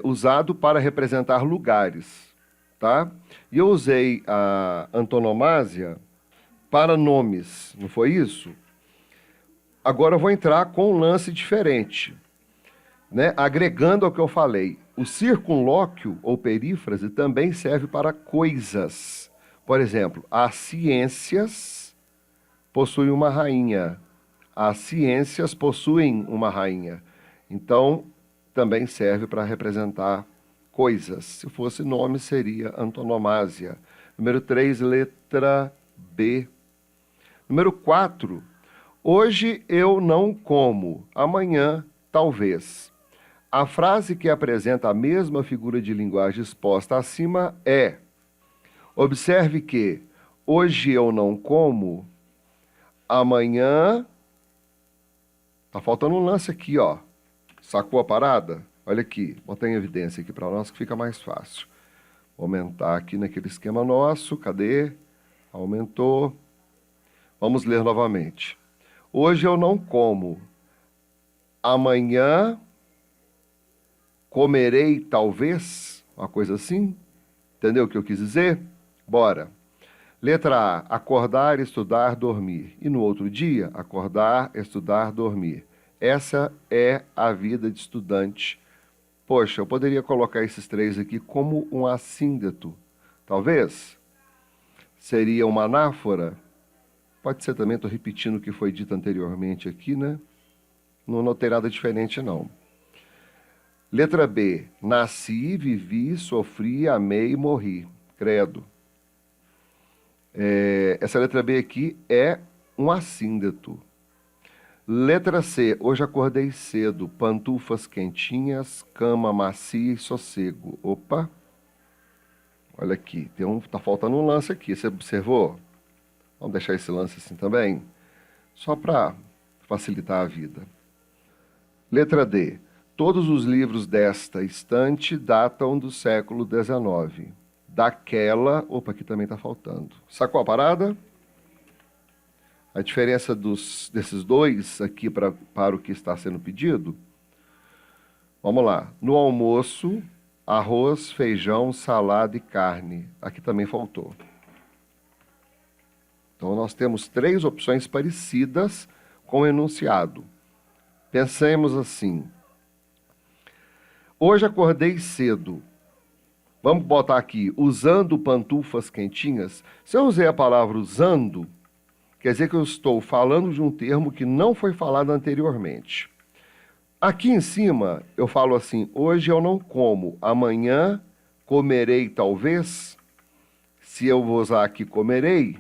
usado para representar lugares, tá? E eu usei a antonomásia para nomes, não foi isso? Agora eu vou entrar com um lance diferente, né? Agregando ao que eu falei. O circunlóquio ou perífrase também serve para coisas. Por exemplo, as ciências possuem uma rainha. As ciências possuem uma rainha. Então, também serve para representar coisas. Se fosse nome, seria antonomásia. Número 3, letra B. Número 4, hoje eu não como, amanhã talvez. A frase que apresenta a mesma figura de linguagem exposta acima é: observe que hoje eu não como, amanhã... Tá faltando um lance aqui, ó. Sacou a parada? Olha aqui, botei em evidência aqui para nós que fica mais fácil. Vou aumentar aqui naquele esquema nosso. Cadê? Aumentou. Vamos ler novamente. Hoje eu não como. Amanhã comerei talvez. Uma coisa assim. Entendeu o que eu quis dizer? Bora. Letra A, acordar, estudar, dormir. E no outro dia, acordar, estudar, dormir. Essa é a vida de estudante. Poxa, eu poderia colocar esses três aqui como um assíndeto. Talvez. Seria uma anáfora. Pode ser também, estou repetindo o que foi dito anteriormente aqui, né? Não notei nada diferente, não. Letra B, nasci, vivi, sofri, amei e morri. Credo. Essa letra B aqui é um assíndeto. Letra C, hoje acordei cedo, pantufas quentinhas, cama macia e sossego. Opa! Olha aqui, tá faltando um lance aqui, você observou? Vamos deixar esse lance assim também, só para facilitar a vida. Letra D, todos os livros desta estante datam do século XIX. Daquela... Opa, aqui também está faltando. Sacou a parada? A diferença desses dois aqui para o que está sendo pedido? Vamos lá. No almoço, arroz, feijão, salada e carne. Aqui também faltou. Então, nós temos três opções parecidas com o enunciado. Pensemos assim. Hoje acordei cedo. Vamos botar aqui, usando pantufas quentinhas. Se eu usei a palavra usando, quer dizer que eu estou falando de um termo que não foi falado anteriormente. Aqui em cima, eu falo assim, hoje eu não como, amanhã comerei talvez. Se eu vou usar aqui comerei,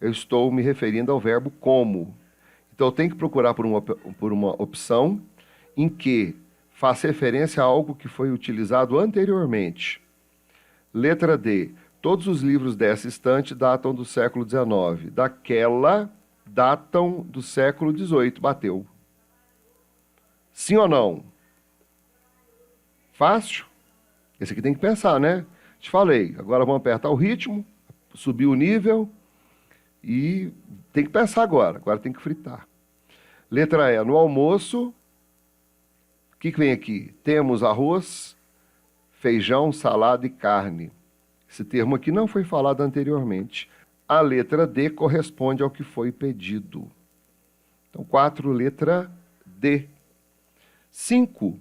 eu estou me referindo ao verbo como. Então, eu tenho que procurar por uma opção em que faça referência a algo que foi utilizado anteriormente. Letra D. Todos os livros dessa estante datam do século XIX. Daquela datam do século XVIII. Bateu. Sim ou não? Fácil? Esse aqui tem que pensar, né? Te falei. Agora vamos apertar o ritmo, subir o nível e tem que pensar agora. Agora tem que fritar. Letra E. No almoço... O que vem aqui? Temos arroz, feijão, salada e carne. Esse termo aqui não foi falado anteriormente. A letra D corresponde ao que foi pedido. Então, 4, letra D. 5.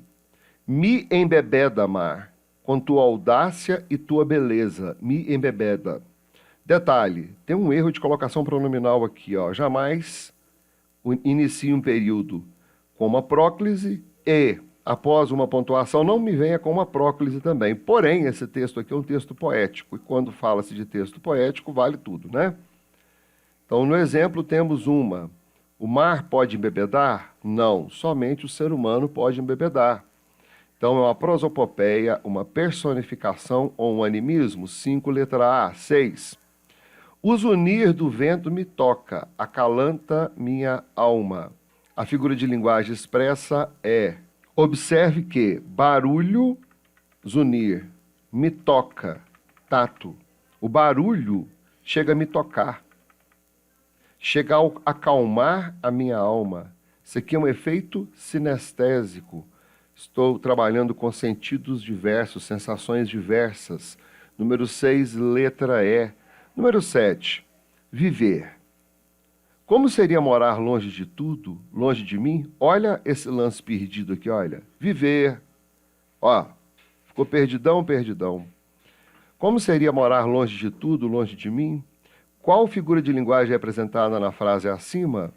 Me embebeda, mar, com tua audácia e tua beleza. Me embebeda. Detalhe, tem um erro de colocação pronominal aqui, ó. Jamais inicie um período com uma próclise e, após uma pontuação, não me venha com uma próclise também. Porém, esse texto aqui é um texto poético, e quando fala-se de texto poético, vale tudo, né? Então, no exemplo, temos uma. O mar pode embebedar? Não, somente o ser humano pode embebedar. Então, é uma prosopopeia, uma personificação ou um animismo? 5, letra A. 6. O zunir do vento me toca, acalanta minha alma. A figura de linguagem expressa é: observe que barulho, zunir, me toca, tato. O barulho chega a me tocar, chega a acalmar a minha alma. Isso aqui é um efeito sinestésico. Estou trabalhando com sentidos diversos, sensações diversas. Número 6, letra E. Número 7, viver. Como seria morar longe de tudo, longe de mim? Olha esse lance perdido aqui, olha. Viver. Ó, ficou perdidão, perdidão. Como seria morar longe de tudo, longe de mim? Qual figura de linguagem é apresentada na frase acima?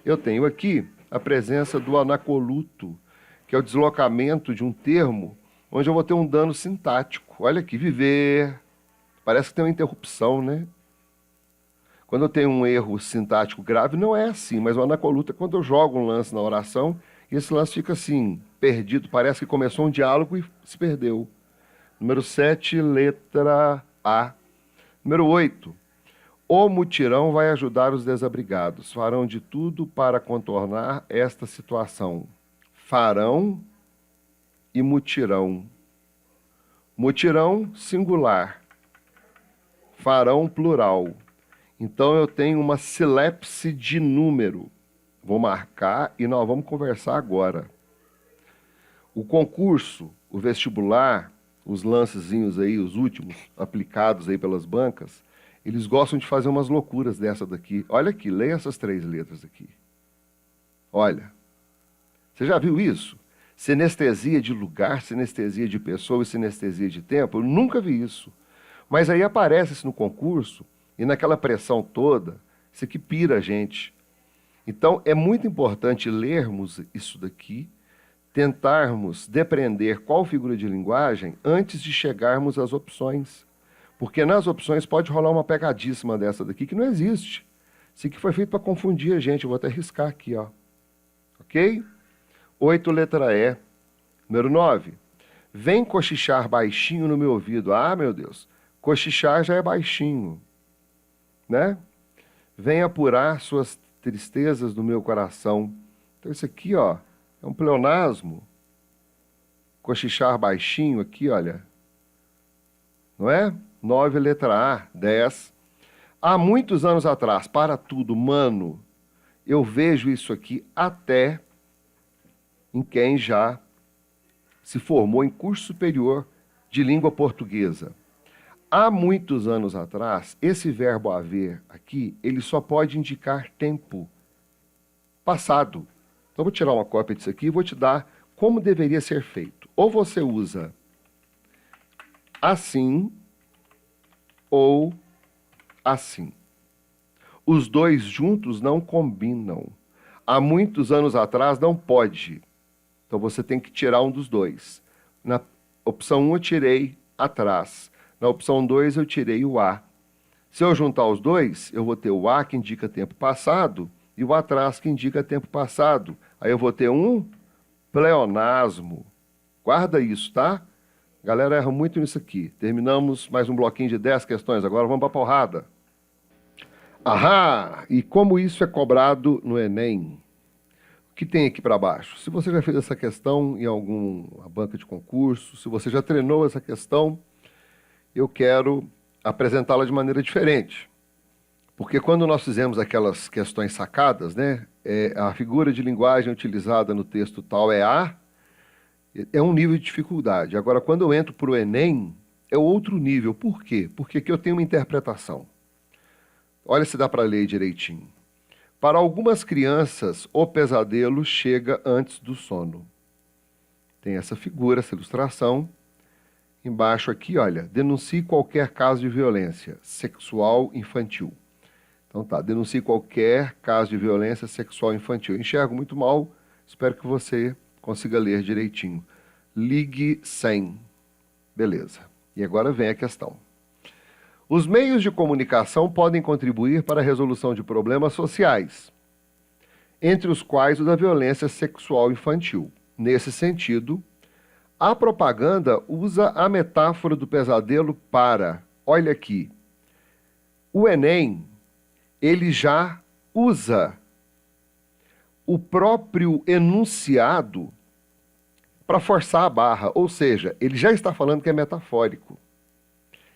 Eu tenho aqui a presença do anacoluto, que é o deslocamento de um termo, onde eu vou ter um dano sintático. Olha aqui, viver. Parece que tem uma interrupção, né? Quando eu tenho um erro sintático grave, não é assim, mas o anacoluto é quando eu jogo um lance na oração e esse lance fica assim, perdido, parece que começou um diálogo e se perdeu. Número 7, letra A. Número 8. O mutirão vai ajudar os desabrigados. Farão de tudo para contornar esta situação. Farão e mutirão. Mutirão, singular. Farão, plural. Então, eu tenho uma silepse de número. Vou marcar e nós vamos conversar agora. O concurso, o vestibular, os lancezinhos aí, os últimos, aplicados aí pelas bancas, eles gostam de fazer umas loucuras dessa daqui. Olha aqui, leia essas 3 letras aqui. Olha. Você já viu isso? Sinestesia de lugar, sinestesia de pessoa e sinestesia de tempo? Eu nunca vi isso. Mas aí aparece isso no concurso, e naquela pressão toda, isso aqui pira a gente. Então, é muito importante lermos isso daqui, tentarmos depreender qual figura de linguagem antes de chegarmos às opções. Porque nas opções pode rolar uma pegadíssima dessa daqui que não existe. Isso aqui foi feito para confundir a gente. Eu vou até riscar aqui, ó. Ok? 8, letra E. Número 9. Vem cochichar baixinho no meu ouvido. Ah, meu Deus. Cochichar já é baixinho, né? Vem apurar suas tristezas do meu coração. Então isso aqui, ó, é um pleonasmo. Cochichar baixinho aqui, olha. Não é? 9, letra A. 10. Há muitos anos atrás, para tudo, mano, eu vejo isso aqui até em quem já se formou em curso superior de língua portuguesa. Há muitos anos atrás, esse verbo haver aqui, ele só pode indicar tempo passado. Então, vou tirar uma cópia disso aqui e vou te dar como deveria ser feito. Ou você usa assim ou assim. Os dois juntos não combinam. Há muitos anos atrás não pode. Então, você tem que tirar um dos dois. Na opção 1, eu tirei atrás. Na opção 2, eu tirei o A. Se eu juntar os dois, eu vou ter o A, que indica tempo passado, e o atrás, que indica tempo passado. Aí eu vou ter um pleonasmo. Guarda isso, tá? A galera erra muito nisso aqui. Terminamos mais um bloquinho de 10 questões. Agora vamos para a porrada. Ahá! E como isso é cobrado no Enem? O que tem aqui para baixo? Se você já fez essa questão em alguma banca de concurso, se você já treinou essa questão, eu quero apresentá-la de maneira diferente. Porque quando nós fizemos aquelas questões sacadas, né, a figura de linguagem utilizada no texto tal é A, é um nível de dificuldade. Agora, quando eu entro para o Enem, é outro nível. Por quê? Porque aqui eu tenho uma interpretação. Olha se dá para ler direitinho. Para algumas crianças, o pesadelo chega antes do sono. Tem essa figura, essa ilustração. Embaixo aqui, olha, denuncie qualquer caso de violência sexual infantil. Então tá, denuncie qualquer caso de violência sexual infantil. Eu enxergo muito mal, espero que você consiga ler direitinho. Ligue 100. Beleza. E agora vem a questão. Os meios de comunicação podem contribuir para a resolução de problemas sociais, entre os quais o da violência sexual infantil. Nesse sentido, a propaganda usa a metáfora do pesadelo para, olha aqui, o Enem, ele já usa o próprio enunciado para forçar a barra, ou seja, ele já está falando que é metafórico.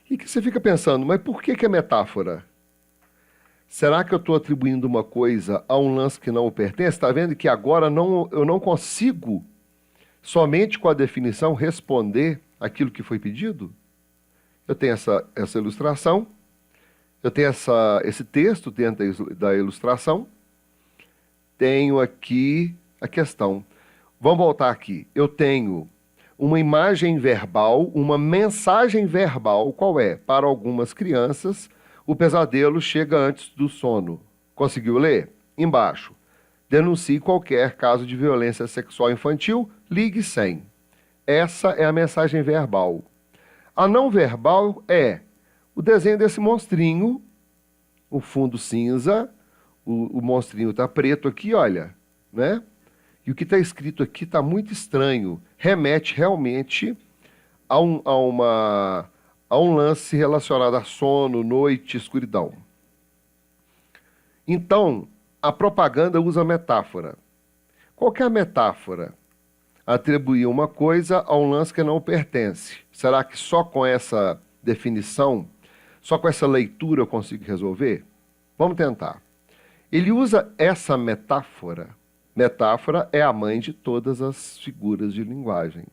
E que você fica pensando, mas por que é metáfora? Será que eu estou atribuindo uma coisa a um lance que não pertence? Está vendo que agora eu não consigo, somente com a definição, responder aquilo que foi pedido? Eu tenho essa ilustração, eu tenho esse texto dentro da ilustração, tenho aqui a questão. Vamos voltar aqui. Eu tenho uma imagem verbal, uma mensagem verbal, qual é? Para algumas crianças, o pesadelo chega antes do sono. Conseguiu ler? Embaixo. Denuncie qualquer caso de violência sexual infantil, ligue 100. Essa é a mensagem verbal. A não verbal é o desenho desse monstrinho, o fundo cinza, o monstrinho está preto aqui, olha, né? E o que está escrito aqui está muito estranho. Remete realmente a um lance relacionado a sono, noite, escuridão. Então, a propaganda usa metáfora. Qual que é a metáfora? Atribuir uma coisa a um lance que não pertence. Será que só com essa definição, só com essa leitura eu consigo resolver? Vamos tentar. Ele usa essa metáfora. Metáfora é a mãe de todas as figuras de linguagem.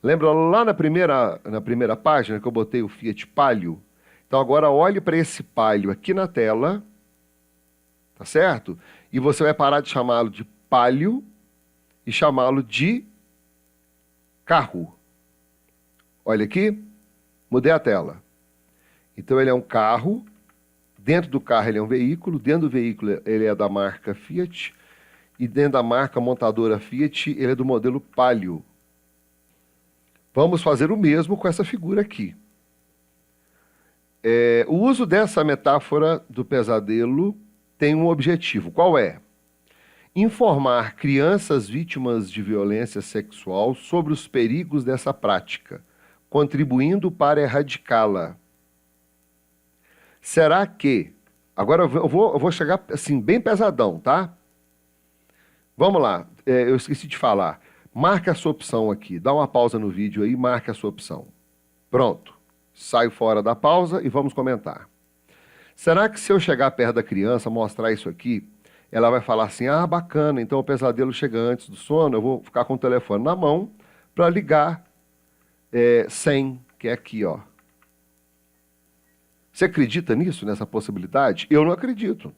Lembra lá na primeira página que eu botei o Fiat Palio? Então agora olhe para esse Palio aqui na tela, tá certo? E você vai parar de chamá-lo de Palio e chamá-lo de carro. Olha aqui, mudei a tela. Então ele é um carro, dentro do carro ele é um veículo, dentro do veículo ele é da marca Fiat, e dentro da marca montadora Fiat, ele é do modelo Palio. Vamos fazer o mesmo com essa figura aqui. O uso dessa metáfora do pesadelo tem um objetivo. Qual é? Informar crianças vítimas de violência sexual sobre os perigos dessa prática, contribuindo para erradicá-la. Será que... Agora eu vou chegar assim, bem pesadão, tá? Vamos lá, eu esqueci de falar. Marque a sua opção aqui, dá uma pausa no vídeo aí, marque a sua opção. Pronto, saio fora da pausa e vamos comentar. Será que se eu chegar perto da criança, mostrar isso aqui, ela vai falar assim, ah, bacana, então o pesadelo chega antes do sono, eu vou ficar com o telefone na mão para ligar 100, que é aqui, ó. Você acredita nisso, nessa possibilidade? Eu não acredito.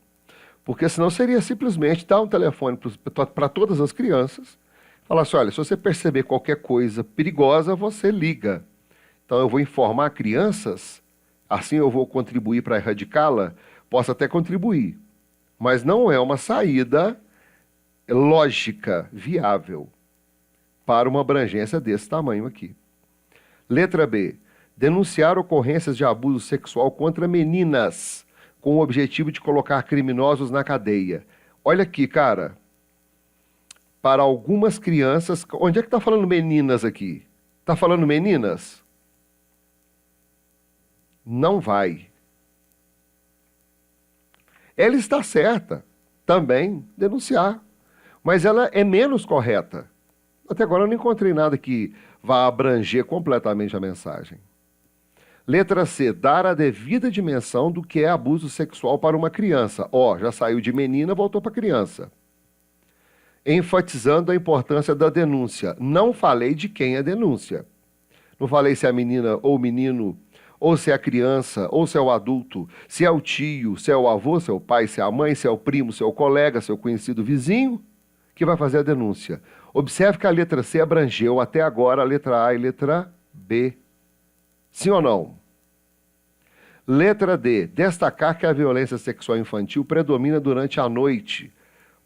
Porque senão seria simplesmente dar um telefone para todas as crianças, falar assim, olha, se você perceber qualquer coisa perigosa, você liga. Então eu vou informar crianças, assim eu vou contribuir para erradicá-la, posso até contribuir, mas não é uma saída lógica, viável, para uma abrangência desse tamanho aqui. Letra B. Denunciar ocorrências de abuso sexual contra meninas, com o objetivo de colocar criminosos na cadeia. Olha aqui, cara. Para algumas crianças... Onde é que está falando meninas aqui? Está falando meninas? Não vai. Ela está certa, também, denunciar. Mas ela é menos correta. Até agora eu não encontrei nada que vá abranger completamente a mensagem. Letra C, dar a devida dimensão do que é abuso sexual para uma criança. Ó, já saiu de menina, voltou para criança. Enfatizando a importância da denúncia. Não falei de quem é denúncia. Não falei se é a menina ou o menino ou se é a criança, ou se é o adulto, se é o tio, se é o avô, se é o pai, se é a mãe, se é o primo, se é o colega, se é o conhecido vizinho, que vai fazer a denúncia. Observe que a letra C abrangeu até agora a letra A e a letra B. Sim ou não? Letra D. Destacar que a violência sexual infantil predomina durante a noite,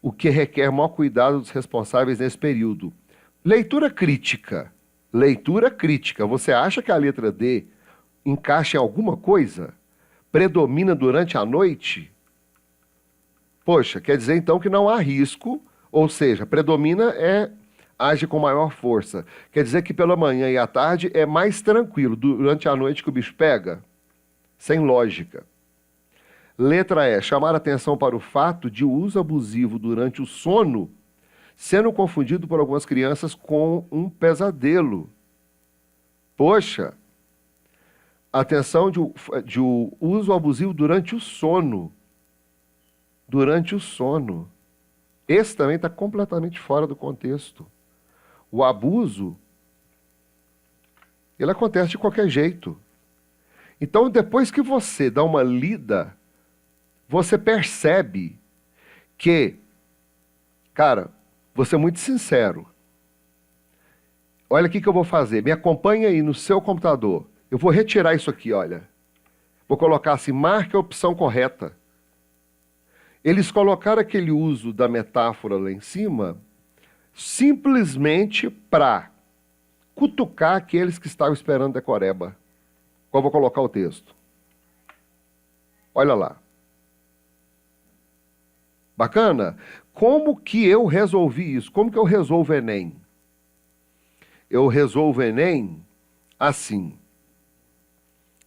o que requer maior cuidado dos responsáveis nesse período. Leitura crítica. Leitura crítica. Você acha que a letra D encaixa em alguma coisa? Predomina durante a noite? Poxa, quer dizer então que não há risco, ou seja, predomina age com maior força. Quer dizer que pela manhã e à tarde é mais tranquilo, durante a noite que o bicho pega? Sem lógica. Letra E. Chamar atenção para o fato de uso abusivo durante o sono sendo confundido por algumas crianças com um pesadelo. Poxa, atenção de uso abusivo durante o sono. Durante o sono. Esse também está completamente fora do contexto. O abuso, ele acontece de qualquer jeito. Então, depois que você dá uma lida, você percebe que, cara, vou ser muito sincero. Olha o que eu vou fazer. Me acompanha aí no seu computador. Eu vou retirar isso aqui, olha. Vou colocar assim, marque a opção correta. Eles colocaram aquele uso da metáfora lá em cima simplesmente para cutucar aqueles que estavam esperando decoreba. Qual vou colocar o texto? Olha lá. Bacana? Como que eu resolvi isso? Como que eu resolvo o Enem? Eu resolvo o Enem assim.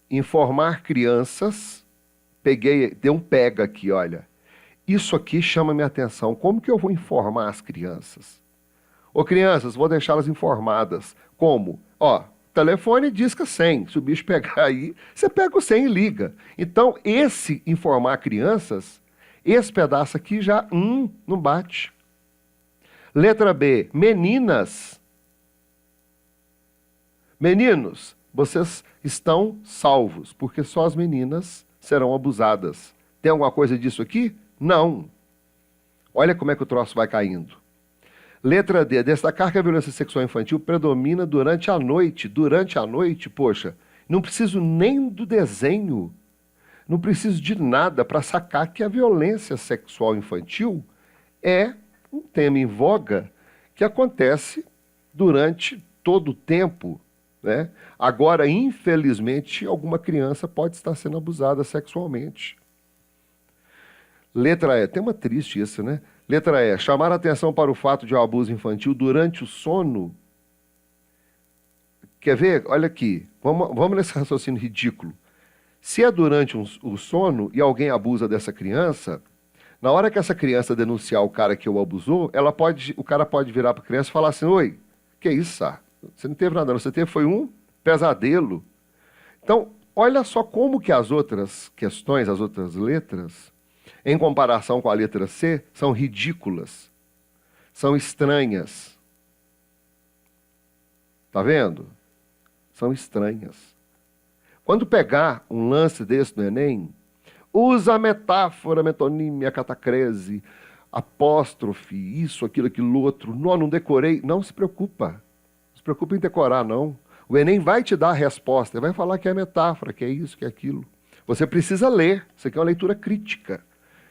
Informar crianças. Dei um pega aqui, olha. Isso aqui chama minha atenção. Como que eu vou informar as crianças? Ô, crianças, vou deixá-las informadas. Como? Ó, telefone disca 100. Se o bicho pegar aí, você pega o 100 e liga. Então, esse informar crianças, esse pedaço aqui já, não bate. Letra B, meninas. Meninos, vocês estão salvos, porque só as meninas serão abusadas. Tem alguma coisa disso aqui? Não. Olha como é que o troço vai caindo. Letra D, destacar que a violência sexual infantil predomina durante a noite. Durante a noite, poxa, não preciso nem do desenho, não preciso de nada para sacar que a violência sexual infantil é um tema em voga que acontece durante todo o tempo, né? Agora, infelizmente, alguma criança pode estar sendo abusada sexualmente. Letra E, tema triste isso, né? Letra E, chamar a atenção para o fato de um abuso infantil durante o sono. Quer ver? Olha aqui, vamos nesse raciocínio ridículo. Se é durante o sono e alguém abusa dessa criança, na hora que essa criança denunciar o cara que o abusou, o cara pode virar para a criança e falar assim, oi, que isso, Sá? Você não teve nada, não. Você teve foi um pesadelo. Então, olha só como que as outras questões, as outras letras, em comparação com a letra C, são ridículas, são estranhas. Tá vendo? São estranhas. Quando pegar um lance desse no Enem, usa a metáfora, metonímia, catacrese, apóstrofe, isso, aquilo outro. Não decorei. Não se preocupa. Não se preocupa em decorar, não. O Enem vai te dar a resposta, vai falar que é metáfora, que é isso, que é aquilo. Você precisa ler. Isso aqui é uma leitura crítica.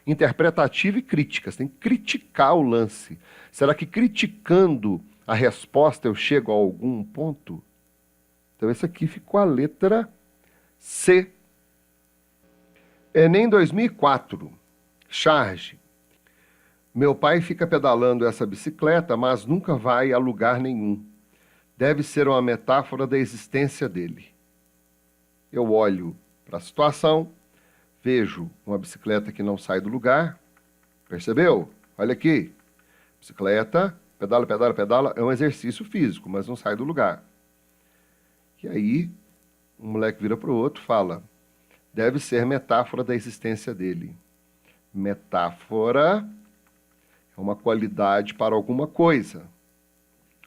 Interpretativa e crítica. Você tem que criticar o lance. Será que criticando a resposta eu chego a algum ponto? Então esse aqui ficou a letra C. Enem 2004. Charge. Meu pai fica pedalando essa bicicleta, mas nunca vai a lugar nenhum. Deve ser uma metáfora da existência dele. Eu olho para a situação, vejo uma bicicleta que não sai do lugar. Percebeu? Olha aqui. Bicicleta, pedala, pedala, pedala. É um exercício físico, mas não sai do lugar. E aí, um moleque vira para o outro e fala, deve ser metáfora da existência dele. Metáfora é uma qualidade para alguma coisa.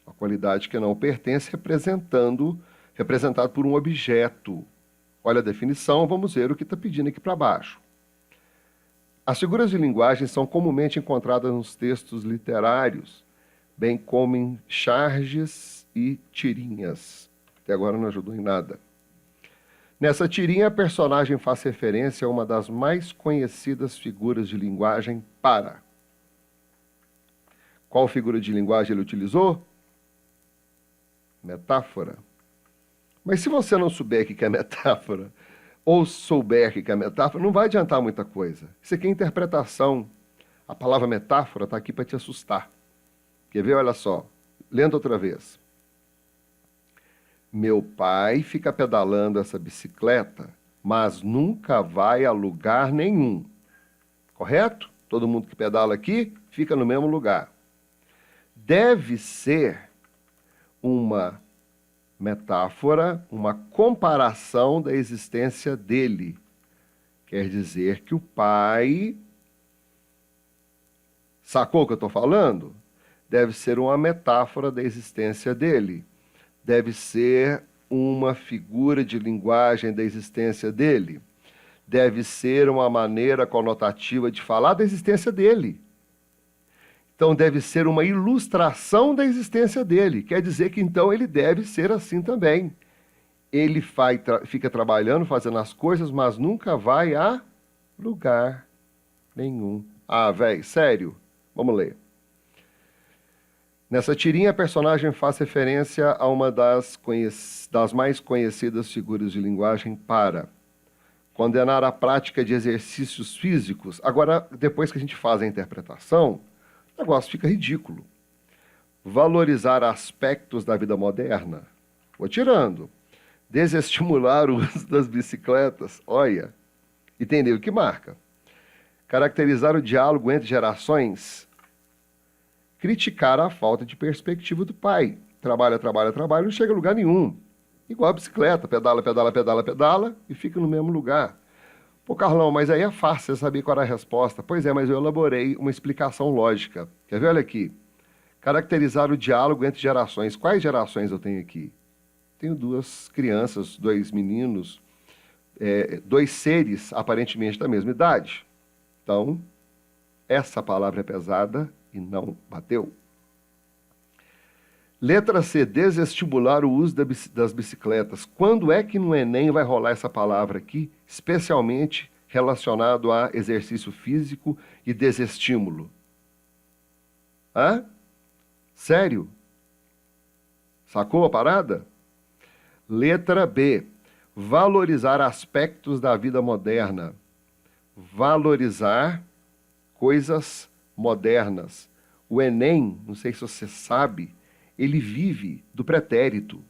Uma qualidade que não pertence, representado por um objeto. Olha a definição, vamos ver o que está pedindo aqui para baixo. As figuras de linguagem são comumente encontradas nos textos literários, bem como em charges e tirinhas. Até agora não ajudou em nada. Nessa tirinha, a personagem faz referência a uma das mais conhecidas figuras de linguagem para. Qual figura de linguagem ele utilizou? Metáfora. Mas se você não souber o que é metáfora, ou souber o que é metáfora, não vai adiantar muita coisa. Isso aqui é interpretação. A palavra metáfora está aqui para te assustar. Quer ver? Olha só. Lendo outra vez. Meu pai fica pedalando essa bicicleta, mas nunca vai a lugar nenhum. Correto? Todo mundo que pedala aqui fica no mesmo lugar. Deve ser uma metáfora, uma comparação da existência dele. Quer dizer que o pai... Sacou o que eu estou falando? Deve ser uma metáfora da existência dele. Deve ser uma figura de linguagem da existência dele. Deve ser uma maneira conotativa de falar da existência dele. Então, deve ser uma ilustração da existência dele. Quer dizer que, então, ele deve ser assim também. Ele fica trabalhando, fazendo as coisas, mas nunca vai a lugar nenhum. Ah, velho, sério? Vamos ler. Nessa tirinha, a personagem faz referência a uma das mais conhecidas figuras de linguagem para condenar a prática de exercícios físicos. Agora, depois que a gente faz a interpretação, o negócio fica ridículo. Valorizar aspectos da vida moderna. Vou tirando. Desestimular o uso das bicicletas. Olha. Entendeu o que marca? Caracterizar o diálogo entre gerações. Criticar a falta de perspectiva do pai. Trabalha, trabalha, trabalha, não chega a lugar nenhum. Igual a bicicleta. Pedala, pedala, pedala, pedala e fica no mesmo lugar. Pô, Carlão, mas aí é fácil você saber qual era a resposta. Pois é, mas eu elaborei uma explicação lógica. Quer ver? Olha aqui. Caracterizar o diálogo entre gerações. Quais gerações eu tenho aqui? Tenho duas crianças, dois meninos, dois seres aparentemente da mesma idade. Então, essa palavra é pesada e não bateu. Letra C, desestimular o uso das bicicletas. Quando é que no Enem vai rolar essa palavra aqui, especialmente relacionado a exercício físico e desestímulo? Hã? Sério? Sacou a parada? Letra B, valorizar aspectos da vida moderna. Valorizar coisas modernas. O Enem, não sei se você sabe, ele vive do pretérito.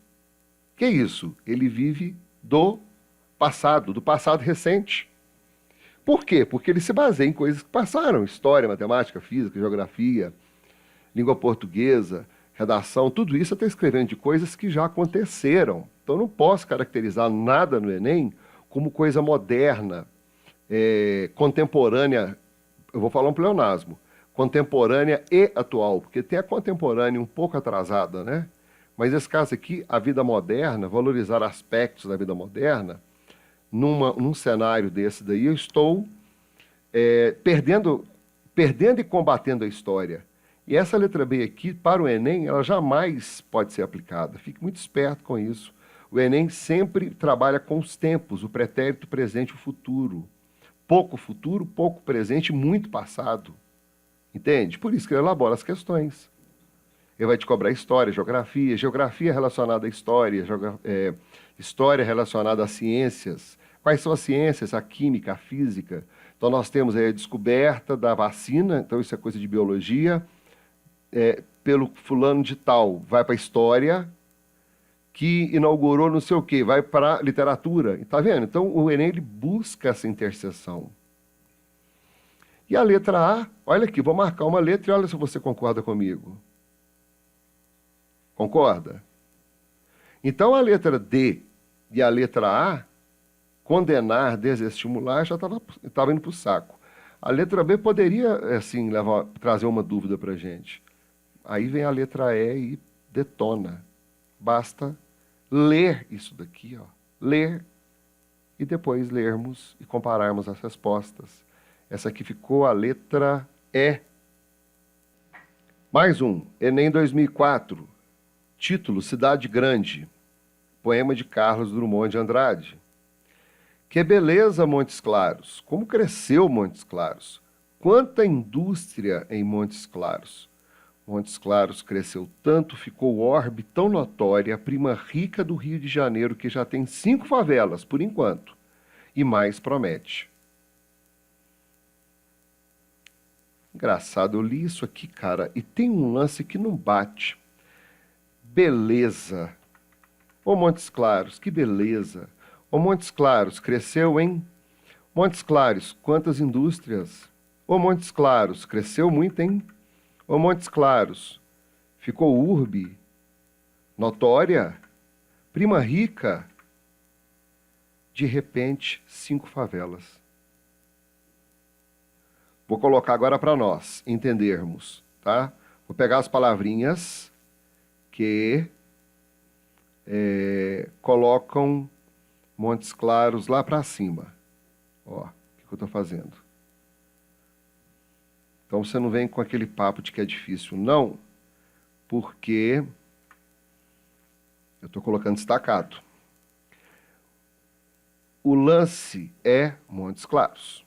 Que é isso? Ele vive do passado recente. Por quê? Porque ele se baseia em coisas que passaram. História, matemática, física, geografia, língua portuguesa, redação, tudo isso eu estou escrevendo de coisas que já aconteceram. Então eu não posso caracterizar nada no Enem como coisa moderna, contemporânea. Eu vou falar um pleonasmo. Contemporânea e atual, porque tem a contemporânea um pouco atrasada, né? Mas nesse caso aqui, a vida moderna, valorizar aspectos da vida moderna, num cenário desse daí, eu estou perdendo e combatendo a história. E essa letra B aqui, para o Enem, ela jamais pode ser aplicada. Fique muito esperto com isso. O Enem sempre trabalha com os tempos, o pretérito, o presente e o futuro. Pouco futuro, pouco presente, muito passado. Entende? Por isso que ele elabora as questões. Ele vai te cobrar história, geografia relacionada à história, história relacionada às ciências. Quais são as ciências? A química, a física. Então nós temos aí a descoberta da vacina, então isso é coisa de biologia, pelo fulano de tal, vai para a história, que inaugurou não sei o quê, vai para a literatura. Está vendo? Então o Enem ele busca essa interseção. E a letra A, olha aqui, vou marcar uma letra e olha se você concorda comigo. Concorda? Então a letra D e a letra A, condenar, desestimular, já estava indo para o saco. A letra B poderia, assim, trazer uma dúvida para a gente. Aí vem a letra E e detona. Basta ler isso daqui, ó. Ler e depois lermos e compararmos as respostas. Essa aqui ficou a letra E. Mais um, Enem 2004, título Cidade Grande, poema de Carlos Drummond de Andrade. Que beleza, Montes Claros! Como cresceu Montes Claros! Quanta indústria em Montes Claros! Montes Claros cresceu tanto, ficou orbe tão notória, a prima rica do Rio de Janeiro, que já tem 5 favelas, por enquanto, e mais promete. Engraçado, eu li isso aqui, cara, e tem um lance que não bate. Beleza. Ô Montes Claros, que beleza. Ô Montes Claros, cresceu, hein? Montes Claros, quantas indústrias? Ô Montes Claros, cresceu muito, hein? Ô Montes Claros, ficou urbe, notória, prima rica, de repente, 5 favelas. Vou colocar agora para nós entendermos, tá? Vou pegar as palavrinhas que colocam Montes Claros lá para cima. Ó, o que eu estou fazendo? Então você não vem com aquele papo de que é difícil, não, porque eu estou colocando destacado. O lance é Montes Claros.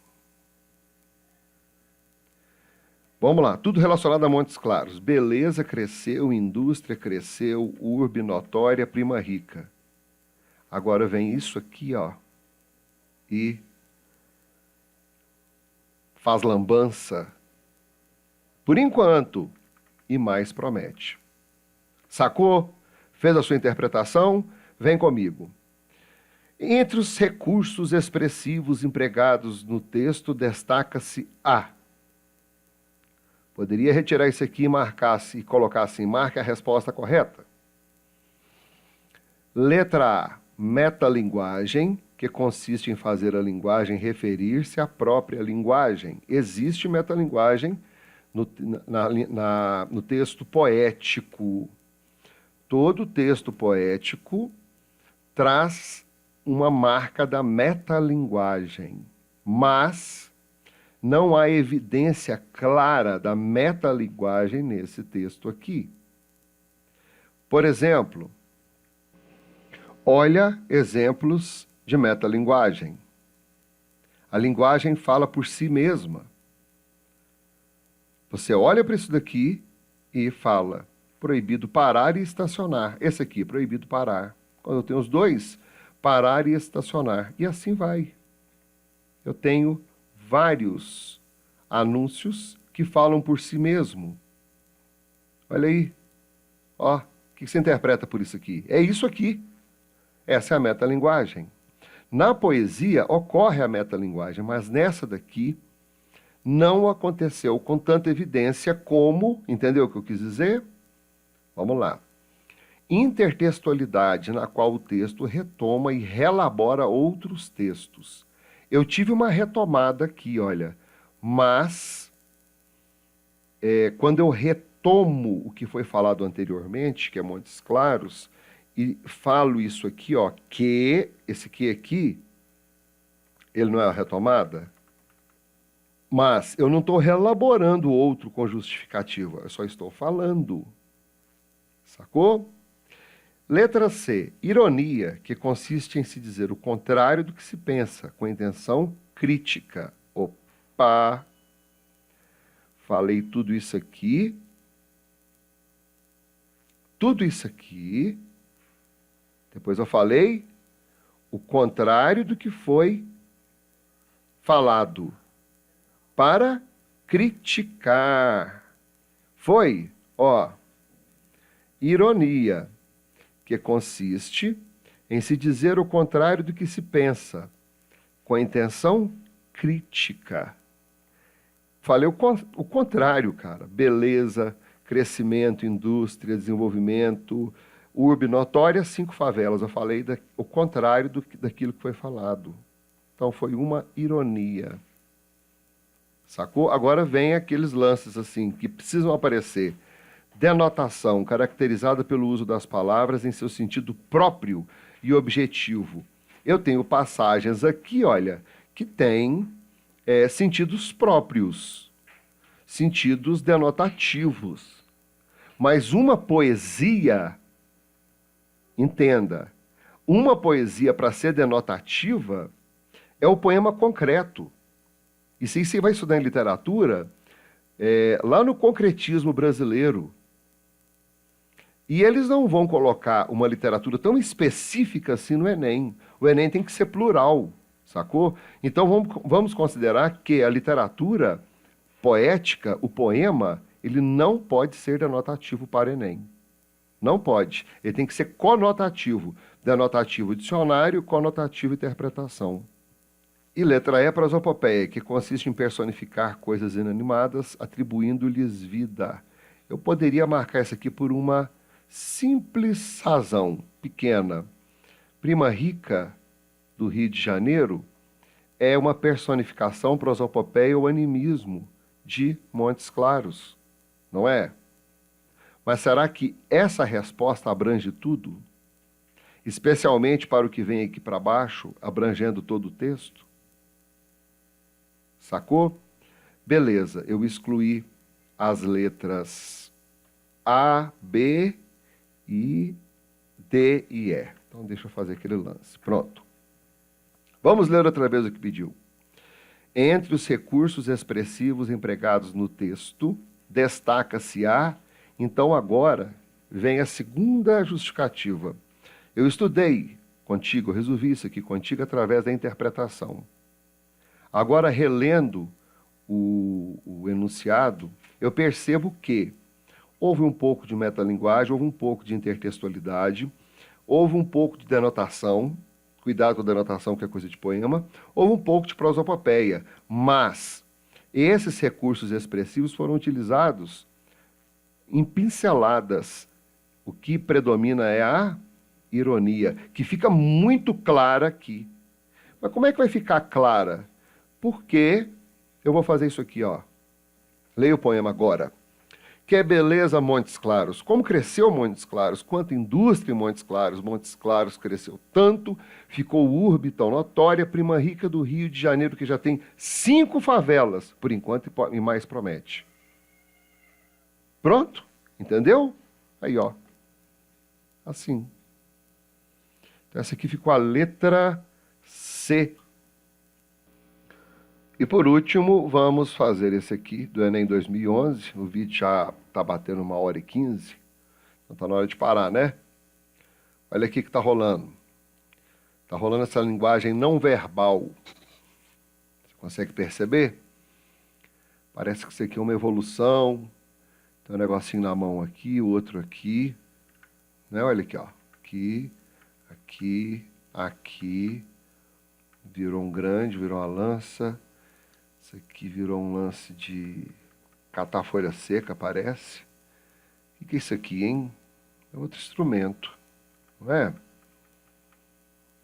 Vamos lá, tudo relacionado a Montes Claros. Beleza cresceu, indústria cresceu, urbe notória, prima rica. Agora vem isso aqui, ó, e faz lambança. Por enquanto, e mais promete. Sacou? Fez a sua interpretação? Vem comigo. Entre os recursos expressivos empregados no texto, destaca-se a. Poderia retirar isso aqui e marcasse e colocar assim, marque a resposta correta. Letra A, metalinguagem, que consiste em fazer a linguagem referir-se à própria linguagem. Existe metalinguagem no texto poético. Todo texto poético traz uma marca da metalinguagem, mas não há evidência clara da metalinguagem nesse texto aqui. Por exemplo, olha exemplos de metalinguagem. A linguagem fala por si mesma. Você olha para isso daqui e fala, proibido parar e estacionar. Esse aqui, proibido parar. Quando eu tenho os dois, parar e estacionar. E assim vai. Eu tenho vários anúncios que falam por si mesmo. Olha aí. Ó, o que você interpreta por isso aqui? É isso aqui. Essa é a metalinguagem. Na poesia ocorre a metalinguagem, mas nessa daqui não aconteceu com tanta evidência como, entendeu o que eu quis dizer? Vamos lá. Intertextualidade, na qual o texto retoma e relabora outros textos. Eu tive uma retomada aqui, olha, mas quando eu retomo o que foi falado anteriormente, que é Montes Claros, e falo isso aqui, ó, que esse que aqui, ele não é a retomada? Mas eu não estou relaborando outro com justificativa, eu só estou falando. Sacou? Letra C. Ironia, que consiste em se dizer o contrário do que se pensa, com intenção crítica. Opa! Falei tudo isso aqui. Tudo isso aqui. Depois eu falei o contrário do que foi falado. Para criticar. Foi, ó, ironia, que consiste em se dizer o contrário do que se pensa, com a intenção crítica. Falei o contrário, cara. Beleza, crescimento, indústria, desenvolvimento, urbe notória, 5 favelas. Eu falei o contrário daquilo que foi falado. Então foi uma ironia. Sacou? Agora vem aqueles lances assim que precisam aparecer. Denotação, caracterizada pelo uso das palavras em seu sentido próprio e objetivo. eu tenho passagens aqui, olha, que têm sentidos próprios, sentidos denotativos. Mas uma poesia, entenda, uma poesia para ser denotativa é o poema concreto. E se você vai estudar em literatura, lá no concretismo brasileiro, e eles não vão colocar uma literatura tão específica assim no Enem. O Enem tem que ser plural, sacou? Então vamos considerar que a literatura poética, o poema, ele não pode ser denotativo para o Enem. Não pode. Ele tem que ser conotativo. Denotativo dicionário, conotativo interpretação. E letra E, prosopopeia, que consiste em personificar coisas inanimadas, atribuindo-lhes vida. Eu poderia marcar isso aqui por uma simples razão pequena. Prima Rica, do Rio de Janeiro, é uma personificação, prosopopeia ou animismo de Montes Claros, não é? Mas será que essa resposta abrange tudo? Especialmente para o que vem aqui para baixo, abrangendo todo o texto? Sacou? Beleza, eu excluí as letras A, B, I, D e E. Então deixa eu fazer aquele lance. Pronto. Vamos ler outra vez o que pediu. Entre os recursos expressivos empregados no texto, destaca-se a... Então agora vem a segunda justificativa. Eu estudei contigo, eu resolvi isso aqui contigo através da interpretação. Agora, relendo o enunciado, eu percebo que houve um pouco de metalinguagem, houve um pouco de intertextualidade, houve um pouco de denotação, cuidado com a denotação, que é coisa de poema, houve um pouco de prosopopeia, mas esses recursos expressivos foram utilizados em pinceladas. O que predomina é a ironia, que fica muito clara aqui. Mas como é que vai ficar clara? Porque eu vou fazer isso aqui, ó. Leia o poema agora. Que beleza, Montes Claros. Como cresceu Montes Claros? Quanta indústria em Montes Claros. Montes Claros cresceu tanto, ficou urbe tão notória, Prima Rica do Rio de Janeiro, que já tem 5 favelas, por enquanto, e mais promete. Pronto? Entendeu? Aí, ó. Assim. Então, essa aqui ficou a letra C. E por último, vamos fazer esse aqui do Enem 2011. O vídeo já está batendo 1h15. Então está na hora de parar, né? Olha aqui o que está rolando. Está rolando essa linguagem não verbal. Você consegue perceber? Parece que isso aqui é uma evolução. Tem um negocinho na mão aqui, o outro aqui. Né? Olha aqui, ó. Aqui, aqui, aqui. Virou um grande, virou uma lança. Isso aqui virou um lance de catar folha seca, parece. O que é isso aqui, hein? É outro instrumento, não é?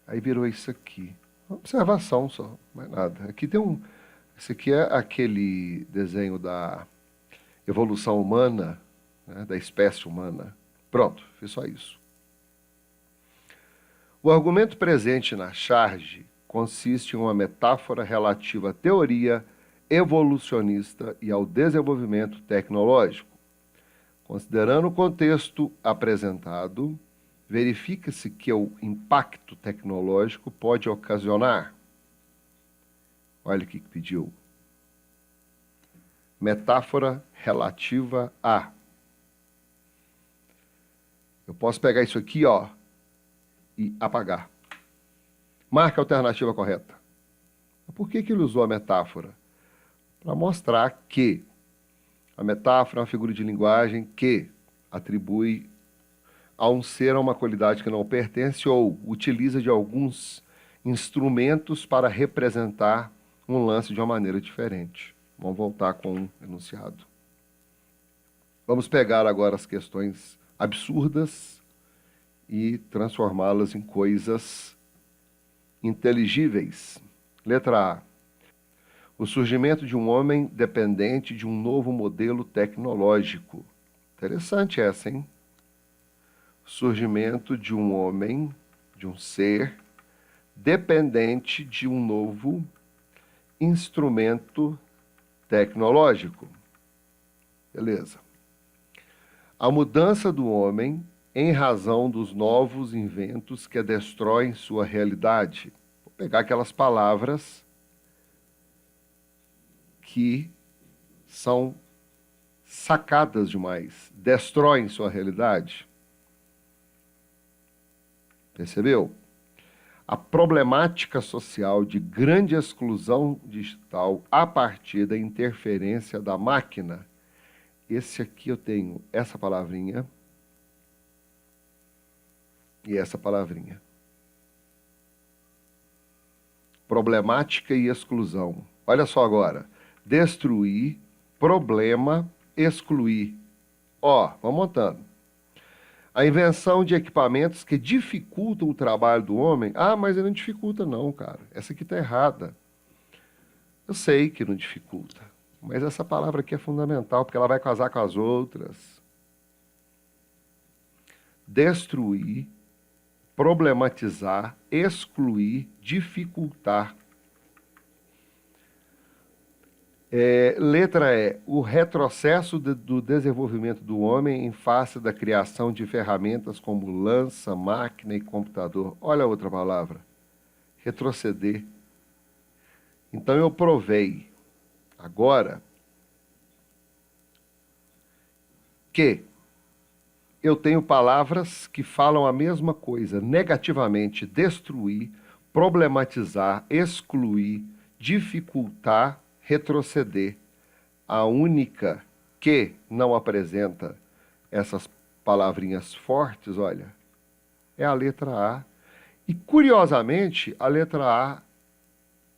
Aí virou isso aqui. Uma observação só, mais nada. Aqui tem um... Esse aqui é aquele desenho da evolução humana, né, da espécie humana. Pronto, fiz só isso. O argumento presente na charge consiste em uma metáfora relativa à teoria evolucionista e ao desenvolvimento tecnológico. Considerando o contexto apresentado, verifica-se que o impacto tecnológico pode ocasionar. Olha o que pediu. Metáfora relativa a. Eu posso pegar isso aqui, ó, e apagar. Marca a alternativa correta. Por que ele usou a metáfora? Para mostrar que a metáfora é uma figura de linguagem que atribui a um ser a uma qualidade que não pertence ou utiliza de alguns instrumentos para representar um lance de uma maneira diferente. Vamos voltar com o enunciado. Vamos pegar agora as questões absurdas e transformá-las em coisas inteligíveis. Letra A. O surgimento de um homem dependente de um novo modelo tecnológico. Interessante essa, hein? Surgimento de um homem, de um ser, dependente de um novo instrumento tecnológico. Beleza. A mudança do homem em razão dos novos inventos que destroem sua realidade. Vou pegar aquelas palavras que são sacadas demais, destroem sua realidade. Percebeu? A problemática social de grande exclusão digital a partir da interferência da máquina. Esse aqui eu tenho essa palavrinha e essa palavrinha. Problemática e exclusão. Olha só agora. Destruir, problema, excluir. Ó, vamos montando. A invenção de equipamentos que dificultam o trabalho do homem. Ah, mas ele não dificulta não, cara. Essa aqui está errada. Eu sei que não dificulta, mas essa palavra aqui é fundamental, porque ela vai casar com as outras. Destruir, problematizar, excluir, dificultar. Letra E, o retrocesso do desenvolvimento do homem em face da criação de ferramentas como lança, máquina e computador. Olha a outra palavra, retroceder. Então eu provei agora que eu tenho palavras que falam a mesma coisa, negativamente, destruir, problematizar, excluir, dificultar, retroceder. A única que não apresenta essas palavrinhas fortes, olha, é a letra A. E, curiosamente, a letra A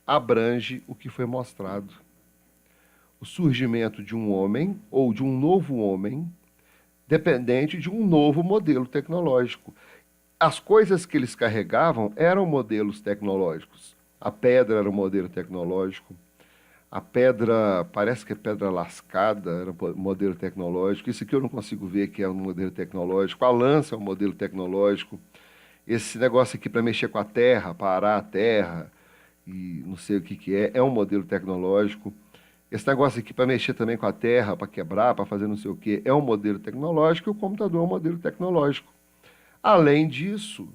abrange o que foi mostrado. O surgimento de um homem, ou de um novo homem, dependente de um novo modelo tecnológico. As coisas que eles carregavam eram modelos tecnológicos. A pedra era um modelo tecnológico. A pedra, parece que é pedra lascada, era um modelo tecnológico. Isso aqui eu não consigo ver que é um modelo tecnológico. A lança é um modelo tecnológico. Esse negócio aqui para mexer com a terra, parar a terra, e não sei o que é um modelo tecnológico. Esse negócio aqui para mexer também com a terra, para quebrar, para fazer não sei o que, é um modelo tecnológico, e o computador é um modelo tecnológico. Além disso,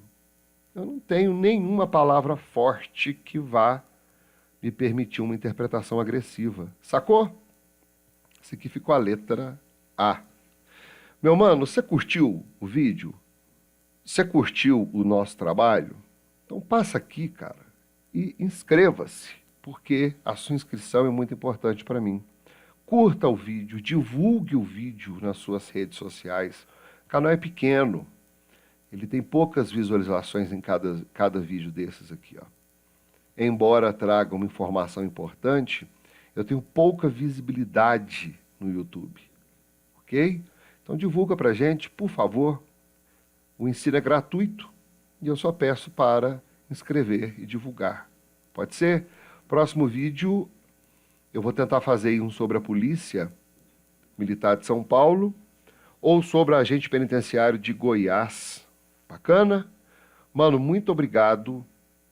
eu não tenho nenhuma palavra forte que vá me permitir uma interpretação agressiva. Sacou? Esse aqui ficou a letra A. Meu mano, você curtiu o vídeo? Você curtiu o nosso trabalho? Então passa aqui, cara, e inscreva-se, porque a sua inscrição é muito importante para mim. Curta o vídeo, divulgue o vídeo nas suas redes sociais. O canal é pequeno, ele tem poucas visualizações em cada vídeo desses aqui, ó. Embora traga uma informação importante, eu tenho pouca visibilidade no YouTube, ok? Então divulga pra gente, por favor. O ensino é gratuito e eu só peço para inscrever e divulgar. Pode ser? Próximo vídeo eu vou tentar fazer um sobre a Polícia Militar de São Paulo ou sobre o agente penitenciário de Goiás. Bacana? Mano, muito obrigado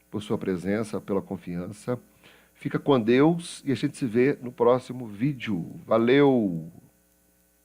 por sua presença, pela confiança. Fica com Deus e a gente se vê no próximo vídeo. Valeu!